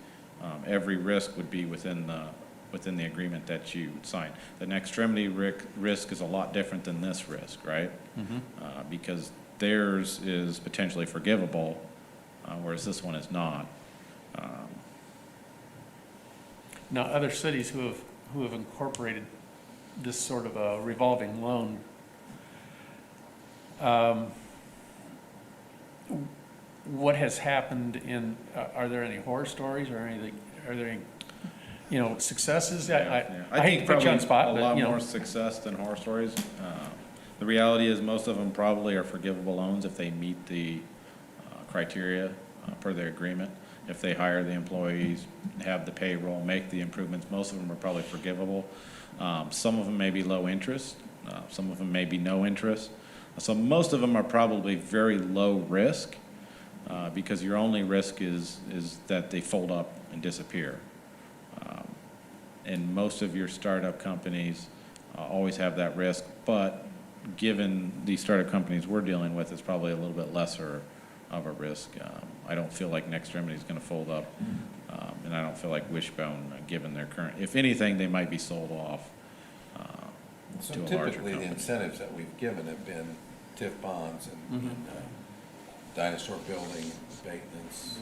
Every risk would be within the agreement that you sign. The Nextremity risk is a lot different than this risk, right? Mhm. Because theirs is potentially forgivable, whereas this one is not. Now, other cities who have incorporated this sort of a revolving loan, what has happened are there any horror stories or anything, are there any, successes? Yeah. I hate to put you on the spot, a but, lot more success than horror stories. The reality is most of them probably are forgivable loans if they meet the criteria per their agreement. If they hire the employees, have the payroll, make the improvements, most of them are probably forgivable. Some of them may be low interest, Some of them may be no interest. So most of them are probably very low risk, because your only risk is that they fold up and disappear. And most of your startup companies always have that risk, but given the startup companies we're dealing with, it's probably a little bit lesser of a risk. I don't feel like Next Remedy is going to fold up, and I don't feel like Wishbone, given their current, if anything, they might be sold off So to a larger typically, the company. incentives that we've given have been TIF bonds and dinosaur building abatements,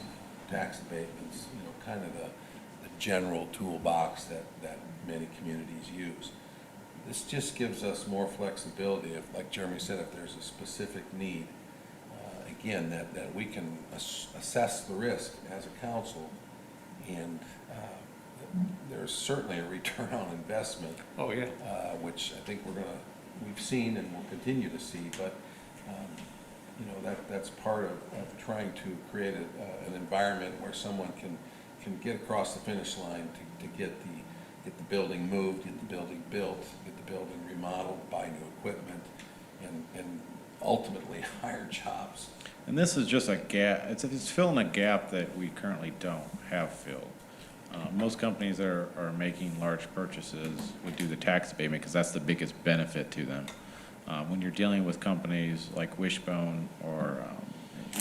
tax abatements, kind of the general toolbox that many communities use. This just gives us more flexibility if, like Jeremy said, if there's a specific need, again, that we can assess the risk as a council, and there's certainly a return on investment, Oh, yeah. which I think we've seen and will continue to see, but that's part of trying to create an environment where someone can get across the finish line to get the building moved, get the building built, get the building remodeled, buy new equipment, and ultimately hire jobs. And this is just a gap, it's filling a gap that we currently don't have filled. Most companies that are making large purchases would do the tax abatement because that's the biggest benefit to them. When you're dealing with companies like Wishbone or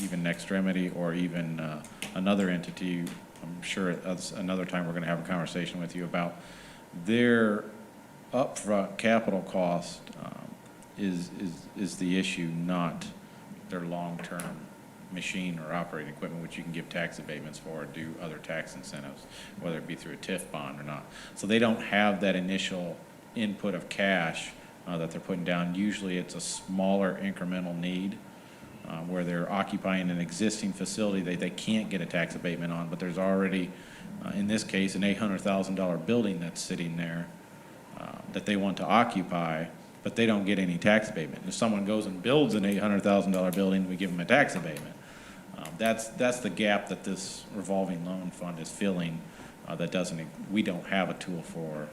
even Next Remedy or even another entity, I'm sure another time we're going to have a conversation with you about their upfront capital cost is the issue, not their long-term machine or operating equipment, which you can give tax abatements for or do other tax incentives, whether it be through a TIF bond or not. So they don't have that initial input of cash that they're putting down. Usually it's a smaller incremental need where they're occupying an existing facility they can't get a tax abatement on, but there's already, in this case, an $800,000 building that's sitting there that they want to occupy, but they don't get any tax abatement. If someone goes and builds an $800,000 building, we give them a tax abatement. That's the gap that this revolving loan fund is filling we don't have a tool for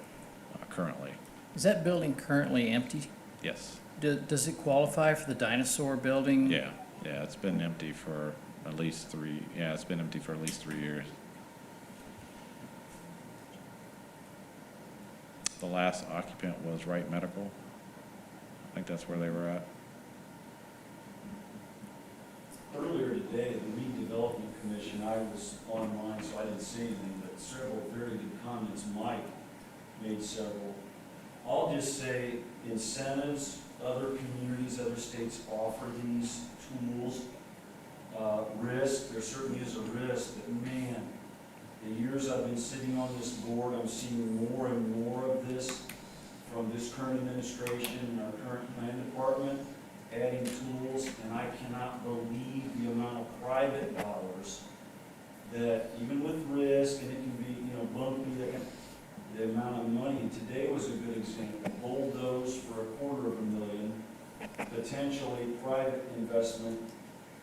currently. Is that building currently empty? Yes. Does it qualify for the dinosaur building? Yeah, it's been empty for at least 3 years. The last occupant was Wright Medical. I think that's where they were at. Earlier today, the redevelopment commission, I was online, so I didn't see anything, but several very good comments. Mike made several. I'll just say incentives, other communities, other states offer these tools. Risk, there certainly is a risk, but man, the years I've been sitting on this board, I'm seeing more and more of this from this current administration and our current plan department, adding tools, and I cannot believe the amount of private dollars that, even with risk, and it can be, bumpy, the amount of money, and today was a good example, bulldoze for $250,000, potentially private investment,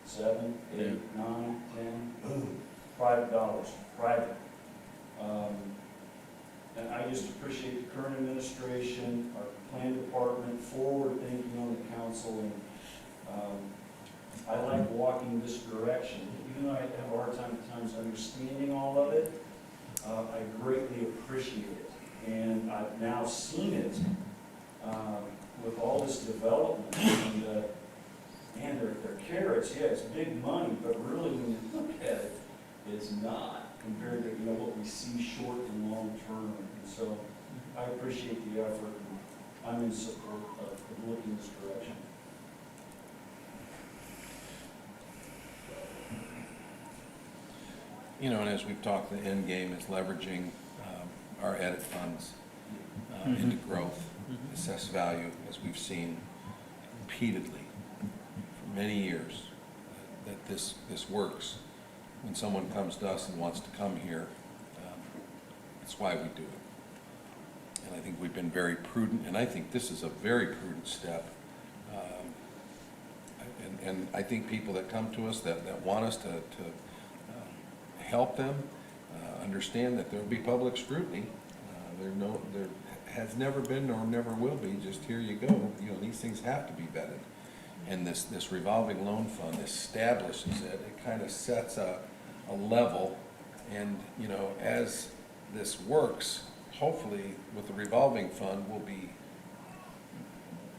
7, 8, 9, 10, boom, private dollars, private. And I just appreciate the current administration, our plan department, forward thinking on the council, and I like walking this direction. Even though I have a hard time at times understanding all of it, I greatly appreciate it. And I've now seen it with all this development. And man, they're carrots. Yeah, it's big money, but really when you look at it, it's not compared to what we see short and long term. And so I appreciate the effort. And I'm in support of looking this direction. And as we've talked, the end game is leveraging our edit funds into growth, assessed value, as we've seen repeatedly for many years, that this works. When someone comes to us and wants to come here, that's why we do it. And I think we've been very prudent, and I think this is a very prudent step. And I think people that come to us that want us to help them understand that there will be public scrutiny. There has never been nor never will be, just here you go. You know, these things have to be vetted. And this revolving loan fund establishes it. It kind of sets a level. And, you know, as this works, hopefully with the revolving fund, we'll be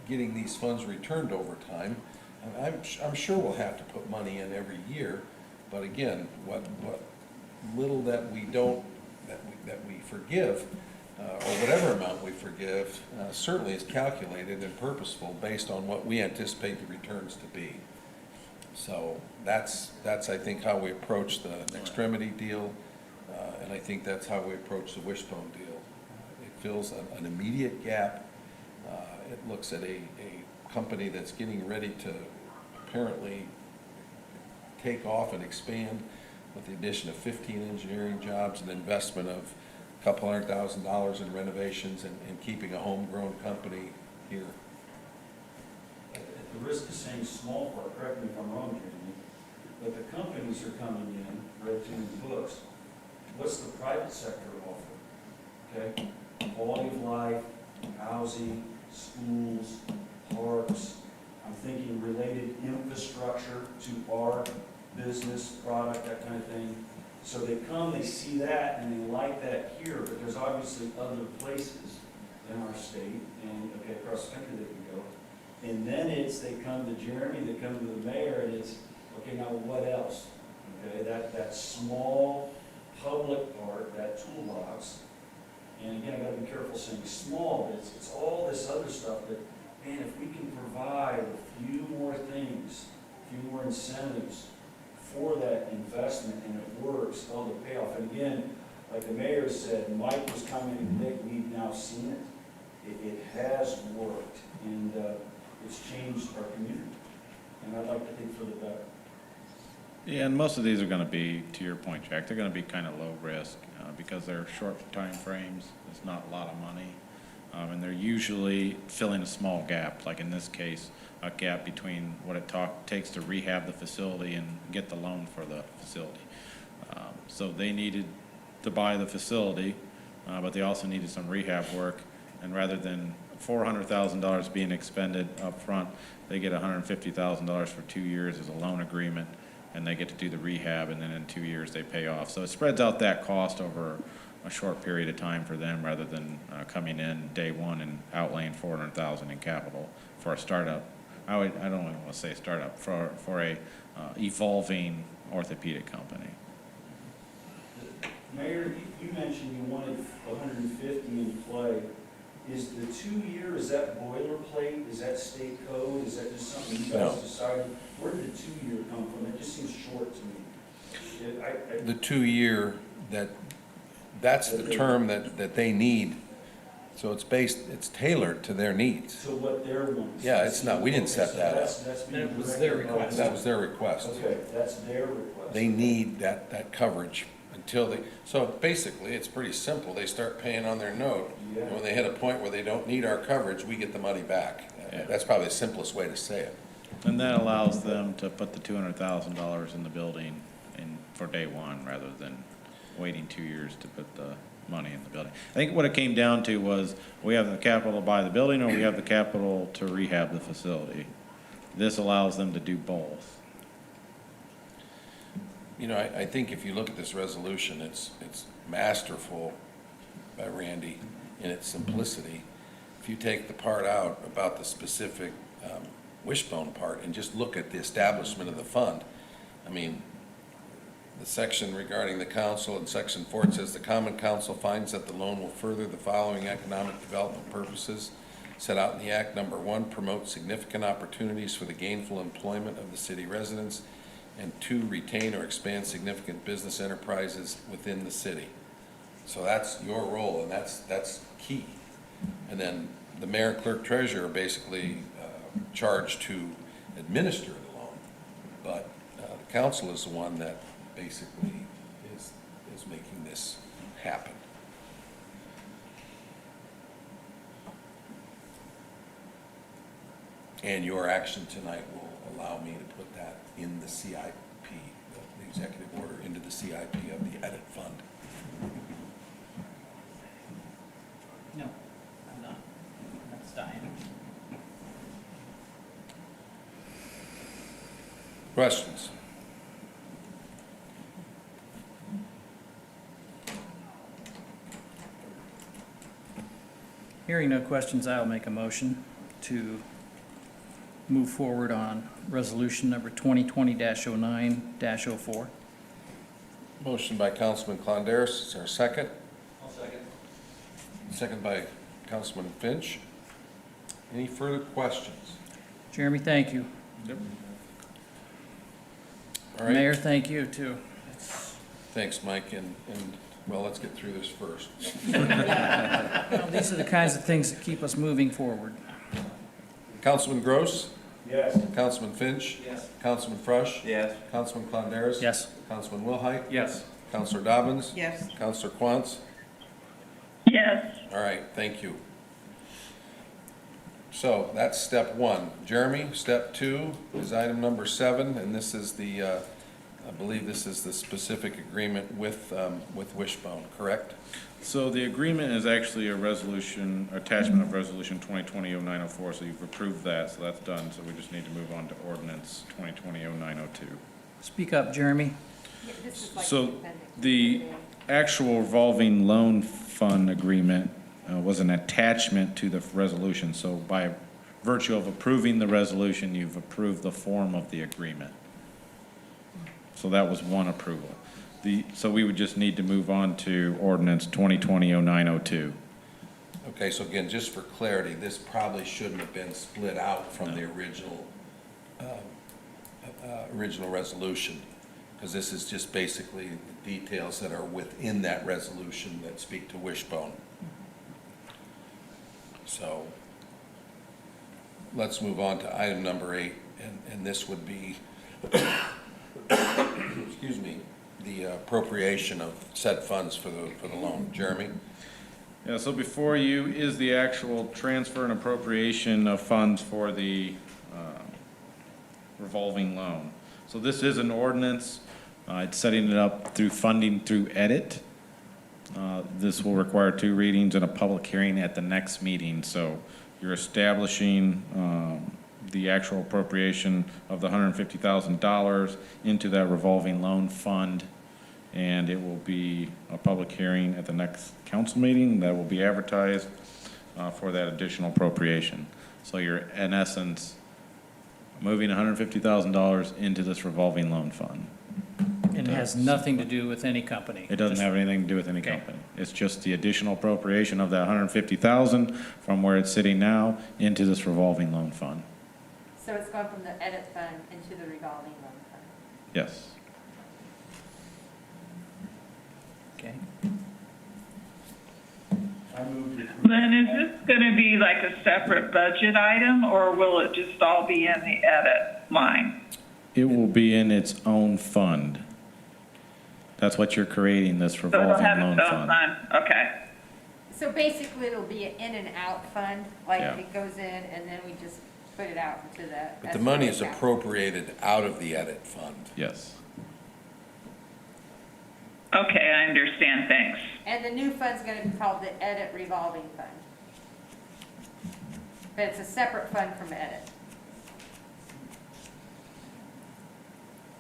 getting these funds returned over time. And I'm sure we'll have to put money in every year, but again, what little that we don't, that we forgive, or whatever amount we forgive, certainly is calculated and purposeful based on what we anticipate the returns to be. So that's I think how we approach the extremity deal, and I think that's how we approach the wishbone deal. It fills an immediate gap. It looks at a company that's getting ready to apparently take off and expand with the addition of 15 engineering jobs, an investment of a couple $100,000 in renovations, and keeping a homegrown company here. At the risk of saying small part, correct me if I'm wrong, Jamie, but the companies are coming in, read through the books. What's the private sector offer? Okay, quality of life, housing, schools, parks. I'm thinking related infrastructure to our business, product, that kind of thing. So they come, they see that, and they like that here, but there's obviously other places in our state, and okay, across the country they can go. And then they come to Jeremy, they come to the mayor, and it's, okay, now what else? Okay, that small public part, that toolbox. And again, I gotta be careful saying small, but it's all this other stuff that, man, if we can provide a few more things, a few more incentives for that investment, and it works, all the payoff. And again, like the mayor said, Mike was commenting today, we've now seen it. It has worked, and it's changed our community. And I'd like to think for the better. Yeah, and most of these are gonna be, to your point, Jack, they're gonna be kind of low risk, because they're short time frames. It's not a lot of money. And they're usually filling a small gap, like in this case, a gap between what it takes to rehab the facility and get the loan for the facility. So they needed to buy the facility, but they also needed some rehab work. And rather than $400,000 being expended up front, they get $150,000 for 2 years as a loan agreement, and they get to do the rehab, and then in 2 years they pay off. So it spreads out that cost over a short period of time for them, rather than coming in day one and outlaying $400,000 in capital for a startup. I don't even want to say startup, for a evolving orthopedic company. Mayor, you mentioned you wanted 150 in play. Is the 2 year, is that boilerplate? Is that state code? Is that just something you guys decided? Where did the 2 year come from? It just seems short to me. The 2 year, that's the term that they need. So it's tailored to their needs. So what their ones? Yeah, it's not, we didn't set that up. That was their request. That was their request. Okay, that's their request. They need that coverage until so basically, it's pretty simple. They start paying on their note. Yeah. And when they hit a point where they don't need our coverage, we get the money back. That's probably the simplest way to say it. And that allows them to put the $200,000 in the building for day one, rather than waiting 2 years to put the money in the building. I think what it came down to was, we have the capital to buy the building, or we have the capital to rehab the facility. This allows them to do both. You know, I think if you look at this resolution, it's masterful by Randy in its simplicity. If you take the part out about the specific wishbone part and just look at the establishment of the fund, I mean, the section regarding the council in section 4, it says the common council finds that the loan will further the following economic development purposes set out in the act. Number 1, promote significant opportunities for the gainful employment of the city residents, and 2, retain or expand significant business enterprises within the city. So that's your role, and that's key. And then the mayor, clerk, treasurer are basically charged to administer the loan, but the council is the one that basically is making this happen. And your action tonight will allow me to put that in the CIP, the executive order, into the CIP of the edit fund. No. Diane. Questions? Hearing no questions, I'll make a motion to move forward on resolution number 2020-09-04. Motion by Councilman Clondaris, is there a second? I'll second. Second by Councilman Finch. Any further questions? Jeremy, thank you. All right. Mayor, thank you, too. Thanks, Mike, and, well, let's get through this first. Well, these are the kinds of things that keep us moving forward. Councilman Gross? Yes. Councilman Finch? Yes. Councilman Frush? Yes. Councilman Clondaris? Yes. Councilman Wilhite? Yes. Councilor Dobbins? Yes. Councilor Quantz? Yes. All right, thank you. So that's step one. Jeremy, step two is item number 7, and this is the, I believe this is the specific agreement with Wishbone, correct? So the agreement is actually a resolution, attachment of resolution 2020-0904, so you've approved that, so that's done. So we just need to move on to ordinance 2020-0902. Speak up, Jeremy. Yeah, this is like So the appendix. the actual revolving loan fund agreement was an attachment to the resolution. So by virtue of approving the resolution, you've approved the form of the agreement. So that was one approval. So we would just need to move on to ordinance 2020-0902. Okay, so again, just for clarity, this probably shouldn't have been split out from the original resolution, because this is just basically the details that are within that resolution that speak to Wishbone. So let's move on to item number 8, and this would be, excuse me, the appropriation of said funds for the loan. Jeremy? Yeah, so before you is the actual transfer and appropriation of funds for the revolving loan. So this is an ordinance. It's setting it up through funding through edit. This will require 2 readings and a public hearing at the next meeting. So you're establishing the actual appropriation of the $150,000 into that revolving loan fund. And it will be a public hearing at the next council meeting that will be advertised for that additional appropriation. So you're, in essence, moving $150,000 into this revolving loan fund. It has nothing to do with any company. It doesn't have anything to do with any Okay. company. It's just the additional appropriation of that $150,000 from where it's sitting now into this revolving loan fund. So it's going from the edit fund into the revolving loan fund. Yes. Okay. I move to approve. Then is this going to be like a separate budget item, or will it just all be in the edit line? It will be in its own fund. That's what you're creating, this So it'll revolving have loan its own fund. fund? Okay. So basically, it'll be an in and out fund, like Yeah. it goes in and then we just put it out into the. But the money is escrow account. appropriated out of the edit fund. Yes. Okay, I understand, thanks. And the new fund's gonna be called the edit revolving fund. But it's a separate fund from edit.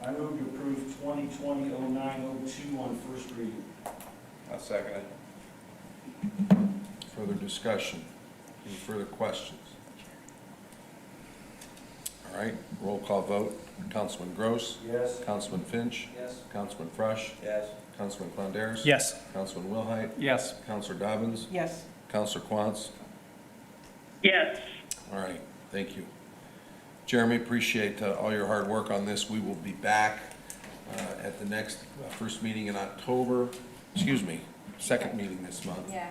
I move to approve 2020-0902 on first reading. I'll second it. Further discussion? Any further questions? All right, roll call vote. Councilman Gross? Yes. Councilman Finch? Yes. Councilman Frush? Yes. Councilman Clondaris? Yes. Councilman Wilhite? Yes. Councilor Dobbins? Yes. Councilor Quantz? Yes. All right, thank you. Jeremy, appreciate all your hard work on this. We will be back at the next first meeting in October, second meeting this month. Yeah.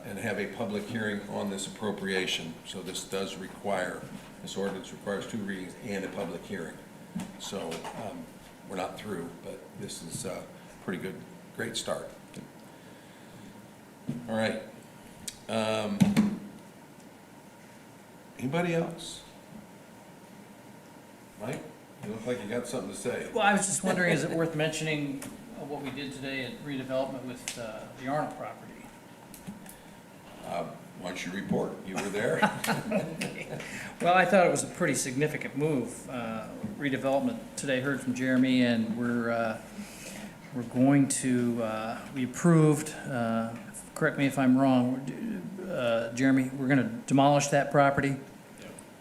And have a public hearing on this appropriation. So this does require, this ordinance requires 2 readings and a public hearing. So we're not through, but this is a pretty good, great start. All right. Anybody else? Mike, you look like you got something to say. Well, I was just wondering, is it worth mentioning what we did today at redevelopment with the Arnold property? Why don't you report? You were there. Well, I thought it was a pretty significant move. Redevelopment today, heard from Jeremy, and we're going to, we approved, correct me if I'm wrong, Jeremy, we're gonna demolish that property.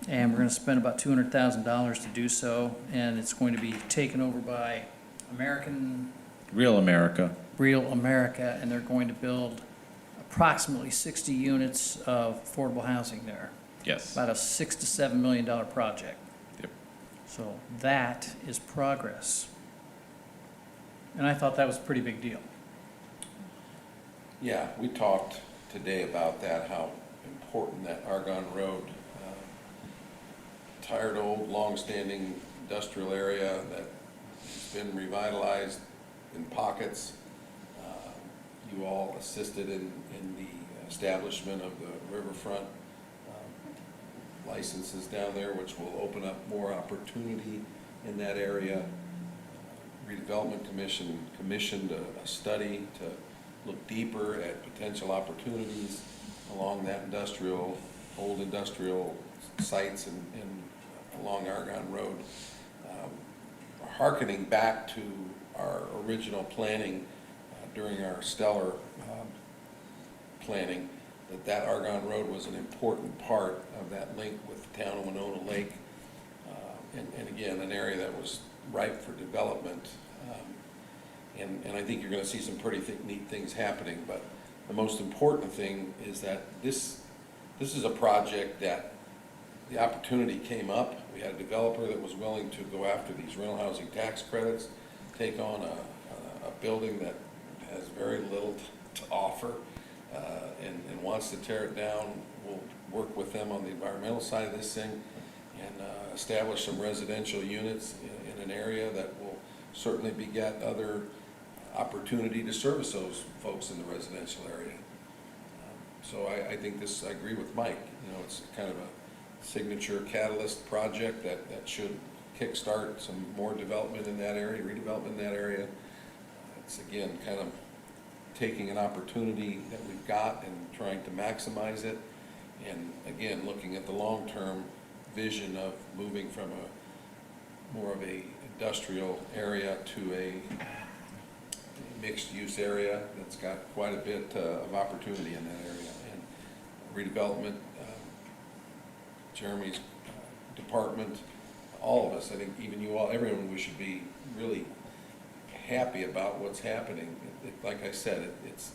And we're gonna spend about $200,000 to do so, and it's going to be taken over by Real America. Real America, and they're going to build approximately 60 units of affordable housing there. Yes. About a $6 to $7 million project. Yep. So that is progress. And I thought that was a pretty big deal. Yeah, we talked today about that, how important that Argonne Road, tired, old, long-standing industrial area that's been revitalized in pockets. You all assisted in the establishment of the riverfront licenses down there, which will open up more opportunity in that area. Redevelopment Commission commissioned a study to look deeper at potential opportunities along that old industrial sites and along Argonne Road. Hearkening back to our original planning during our stellar planning, that Argonne Road was an important part of that link with the town of Winona Lake. And again, an area that was ripe for development. And I think you're gonna see some pretty neat things happening, but the most important thing is that this is a project that the opportunity came up. We had a developer that was willing to go after these rental housing tax credits, take on a building that has very little to offer, and wants to tear it down. We'll work with them on the environmental side of this thing and establish some residential units in an area that will certainly beget other opportunity to service those folks in the residential area. So I think this, I agree with Mike, you know, it's kind of a signature catalyst project that should kickstart some more development in that area, redevelopment in that area. It's again, kind of taking an opportunity that we've got and trying to maximize it. And again, looking at the long-term vision of moving from more of a industrial area to a mixed-use area that's got quite a bit of opportunity in that area. And redevelopment, Jeremy's department, all of us, I think even you all, everyone, we should be really happy about what's happening. Like I said, it's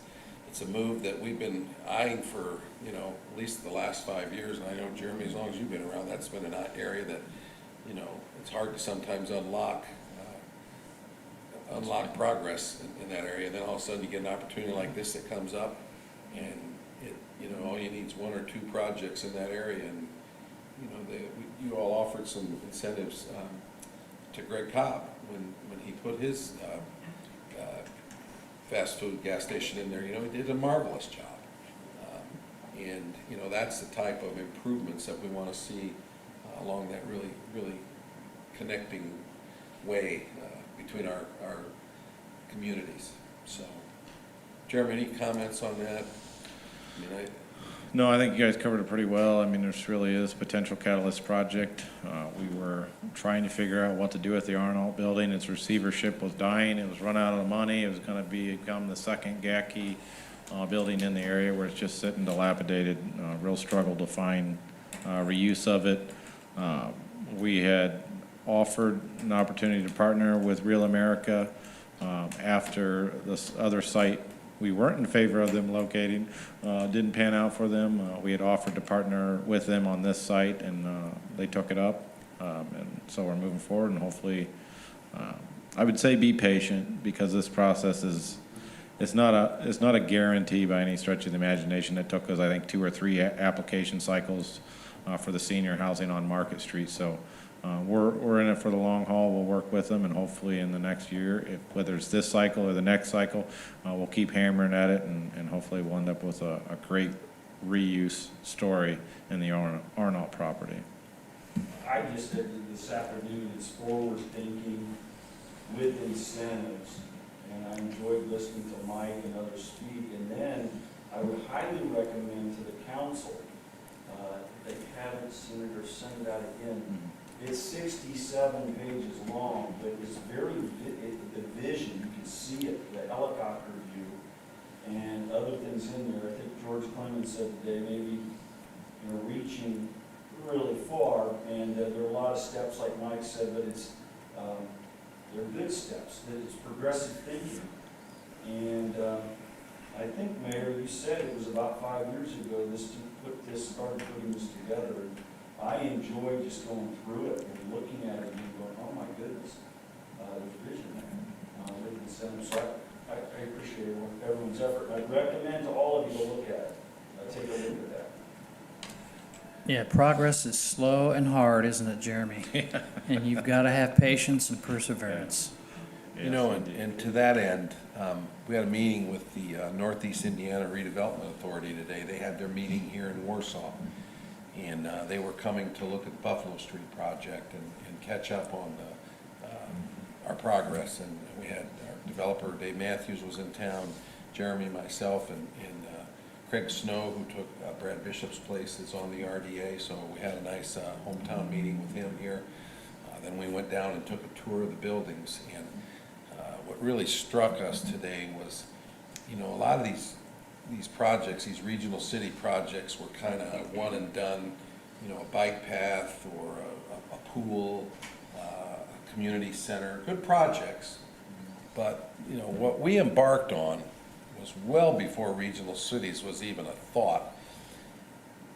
a move that we've been eyeing for, you know, at least the last 5 years. And I know, Jeremy, as long as you've been around, that's been an area that, you know, it's hard to sometimes unlock progress in that area. And then all of a sudden you get an opportunity like this that comes up, and you know, all you need is 1 or 2 projects in that area. And you know, you all offered some incentives to Greg Cobb when he put his fast food gas station in there. You know, he did a marvelous job. And you know, that's the type of improvements that we want to see along that really, really connecting way between our communities. So, Jeremy, any comments on that? I mean, No, I think you guys covered it pretty well. I mean, this really is a potential catalyst project. We were trying to figure out what to do with the Arnold building. Its receivership was dying. It was run out of money. It was going to become the second GACI building in the area where it's just sitting dilapidated. Real struggle to find reuse of it. We had offered an opportunity to partner with Real America after this other site we weren't in favor of them locating, didn't pan out for them. We had offered to partner with them on this site, and they took it up. And so we're moving forward, and hopefully, I would say be patient, because this process is, it's not a guarantee by any stretch of the imagination. It took us, I think, 2 or 3 application cycles for the senior housing on Market Street. So we're in it for the long haul. We'll work with them, and hopefully in the next year, whether it's this cycle or the next cycle, we'll keep hammering at it, and hopefully we'll end up with a great reuse story in the Arnault property. I just said this afternoon, it's forward thinking with incentives, and I enjoyed listening to Mike and others speak. And then I would highly recommend to the council, if they haven't seen it or send it out again, it's 67 pages long, but it's the vision, you can see it, the helicopter view, and other things in there. I think George Clemens said today, maybe, reaching really far, and there are a lot of steps, like Mike said, but they're good steps, that it's progressive thinking. And I think, Mayor, you said it was about 5 years ago, started putting this together. And I enjoy just going through it and looking at it and going, oh my goodness, there's vision there. So I appreciate everyone's effort. I recommend to all of you to look at it, take a look at that. Yeah, progress is slow and hard, isn't it, Jeremy? And you've got to have patience and perseverance. You know, and to that end, we had a meeting with the Northeast Indiana Redevelopment Authority today. They had their meeting here in Warsaw, and they were coming to look at the Buffalo Street project and catch up on our progress. And we had our developer, Dave Matthews, was in town, Jeremy, myself, and Craig Snow, who took Brad Bishop's place, is on the RDA, so we had a nice hometown meeting with him here. Then we went down and took a tour of the buildings, and what really struck us today was, a lot of these projects, these regional city projects, were kind of one and done, a bike path or a pool, a community center, good projects. But, what we embarked on was well before regional cities was even a thought.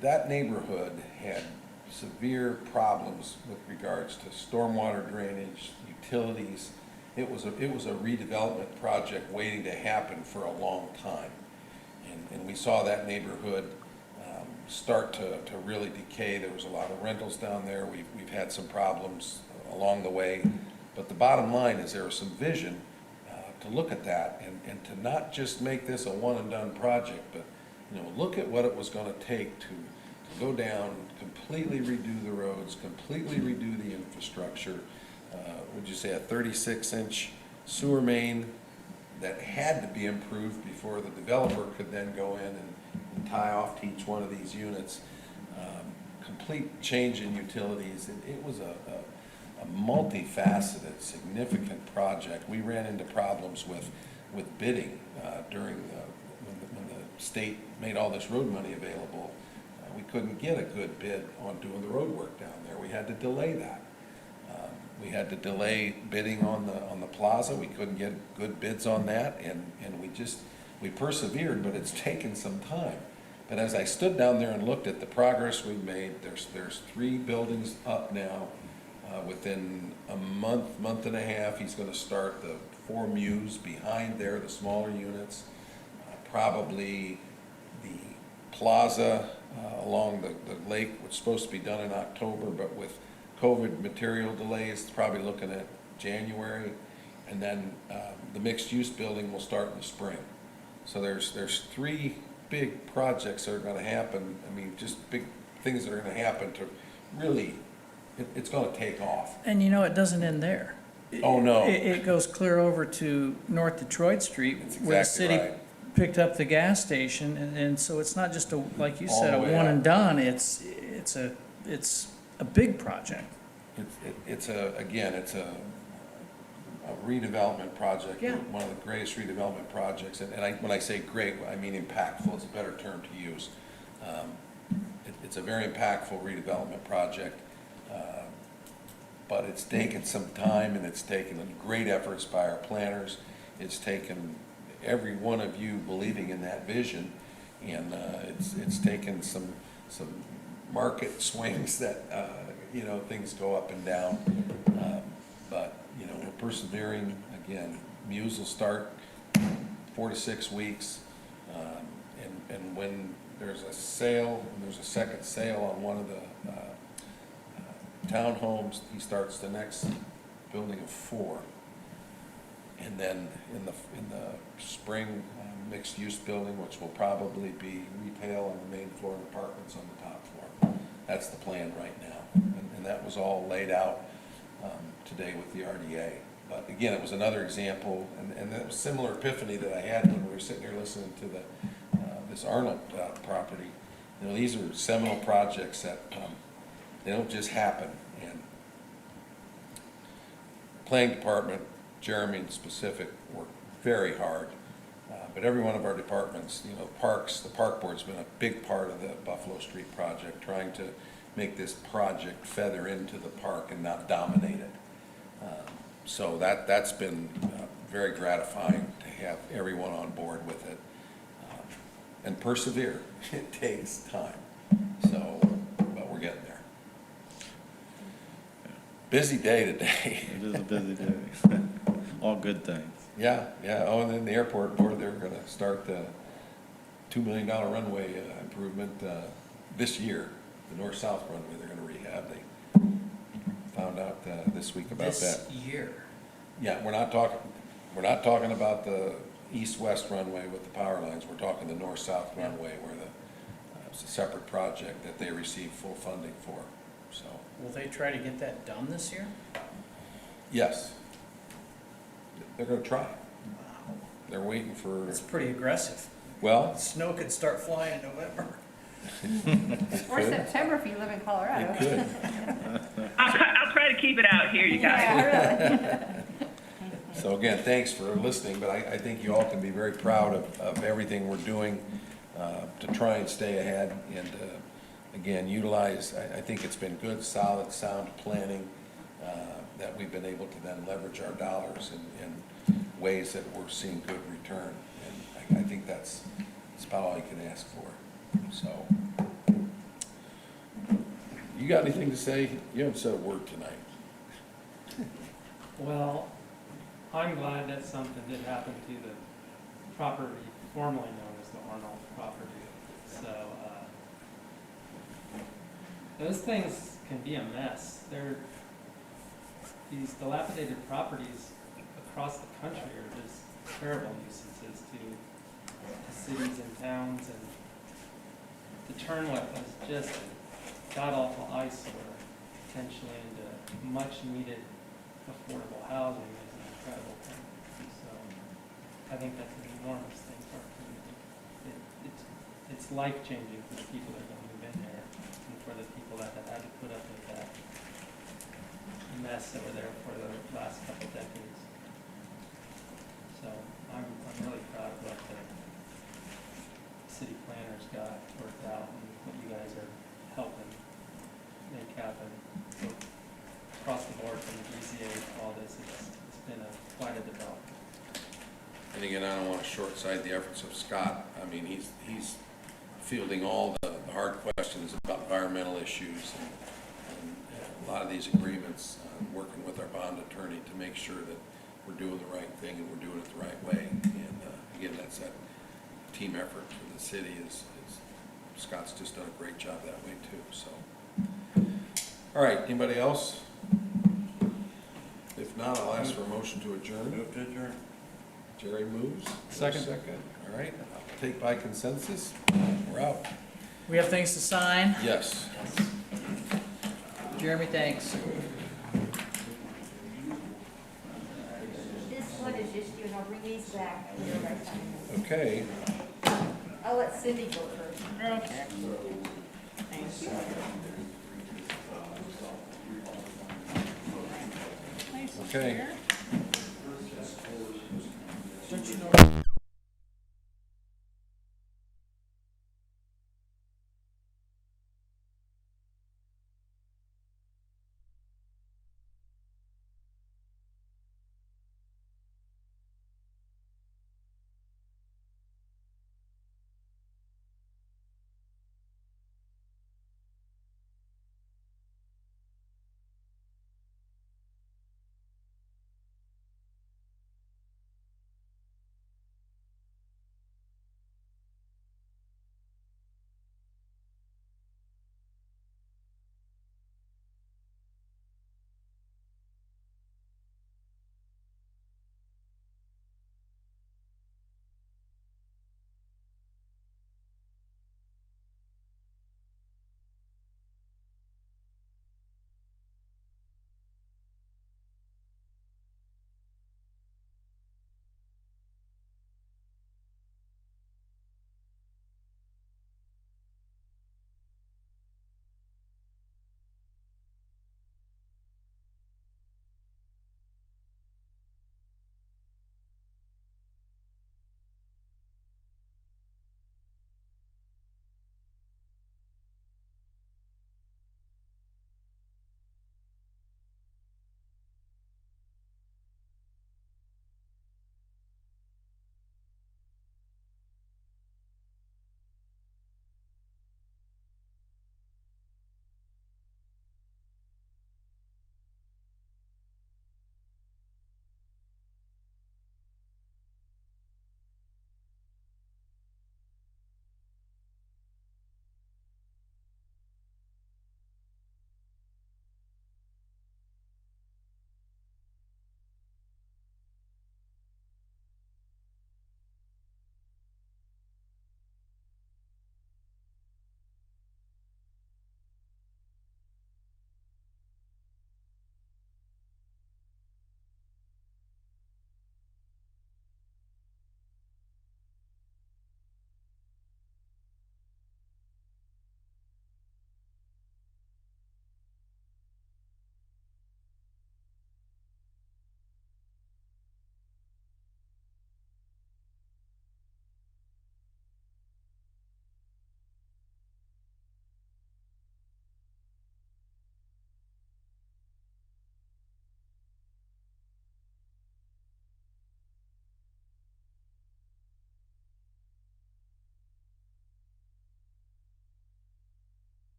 That neighborhood had severe problems with regards to stormwater drainage, utilities. It was a redevelopment project waiting to happen for a long time. And we saw that neighborhood start to really decay. There was a lot of rentals down there. We've had some problems along the way. But the bottom line is there was some vision to look at that and to not just make this a one and done project, but look at what it was going to take to go down, completely redo the roads, completely redo the infrastructure. Would you say a 36-inch sewer main that had to be improved before the developer could then go in and tie off to each one of these units. Complete change in utilities. It was a multifaceted, significant project. We ran into problems with bidding during when the state made all this road money available. We couldn't get a good bid on doing the road work down there. We had to delay that. We had to delay bidding on the plaza. We couldn't get good bids on that, and we persevered, but it's taken some time. But as I stood down there and looked at the progress we've made, there's 3 buildings up now. Within a month and a half, he's going to start the 4 mews behind there, the smaller units. Probably the plaza along the lake, which is supposed to be done in October, but with COVID material delays, it's probably looking at January. And then the mixed-use building will start in the spring. So there's 3 big projects that are going to happen. I mean, just big things that are going to happen to really, it's going to take off. And it doesn't end there. Oh, no. It goes clear over to North Detroit Street, That's where the exactly city right. picked up the gas station, and so it's not just like you All said, the a way one up. and done. It's a big project. It's a redevelopment project. Yeah. One of the greatest redevelopment projects. And when I say great, I mean impactful. It's a better term to use. It's a very impactful redevelopment project. But it's taken some time, and it's taken great efforts by our planners. It's taken every one of you believing in that vision, and it's taken some market swings that things go up and down. But we're persevering. Again, mews will start 4 to 6 weeks, and when there's a sale, and there's a second sale on one of the townhomes, he starts the next building of 4. And then in the spring, mixed-use building, which will probably be retail on the main floor and apartments on the top floor. That's the plan right now. And that was all laid out today with the RDA. But again, it was another example, and that was similar epiphany that I had when we were sitting here listening to the this Arnold property. You know, these are seminal projects that, they don't just happen. And planning department, Jeremy in specific, worked very hard. But every one of our departments, you know, parks, the park board's been a big part of the Buffalo Street project, trying to make this project feather into the park and not dominate it. So that's been very gratifying to have everyone on board with it. And persevere. It takes time. So, but we're getting there. Busy day today. It is a busy day. All good things. Yeah. Oh, and then the airport board, they're gonna start the $2 million runway improvement this year. The north-south runway, they're gonna rehab. They found out this week about that. This year. Yeah, we're not talking about the east-west runway with the power lines. We're talking the north-south runway where it's a separate project that they received full funding for, so. Will they try to get that done this year? Yes. They're gonna try. They're waiting for, That's pretty aggressive. well, Snow could start flying in November. Or September if you live in Colorado. it could. I'll try to keep it out here, you guys. Yeah, really. So again, thanks for listening, but I think you all can be very proud of everything we're doing to try and stay ahead and, again, utilize, I think it's been good, solid, sound planning that we've been able to then leverage our dollars in ways that we're seeing good return. And I think that's about all you can ask for. So, you got anything to say? You haven't said a word tonight. Well, I'm glad that something did happen to the property formerly known as the Arnold property. So, those things can be a mess. These dilapidated properties across the country are just terrible nuisances to cities and towns, and the Turnway was just a god-awful eyesore, potentially into much-needed affordable housing is an incredible thing. So I think that's an enormous thing for our community. It's life-changing for the people that are going to move in there and for the people that have had to put up with that mess that were there for the last couple of decades. So I'm really proud of what the city planners got worked out and what you guys are helping make happen. So across the board from the DCA to all this, it's been quite a development. And again, I don't want to short-sight the efforts of Scott. I mean, he's fielding all the hard questions about environmental issues and a lot of these agreements, working with our bond attorney to make sure that we're doing the right thing and we're doing it the right way. And again, that's that team effort for the city is Scott's just done a great job that way too. So, all right, anybody else? If not, I'll ask for a motion to adjourn. Move to adjourn. Jerry moves. Second. All right, I'll take by consensus. We're out. We have things to sign. Yes. Jeremy, thanks. This one is just you, and I'll bring these back when you're right time. Okay. I'll let Cindy go first. Okay. Thank you. Okay.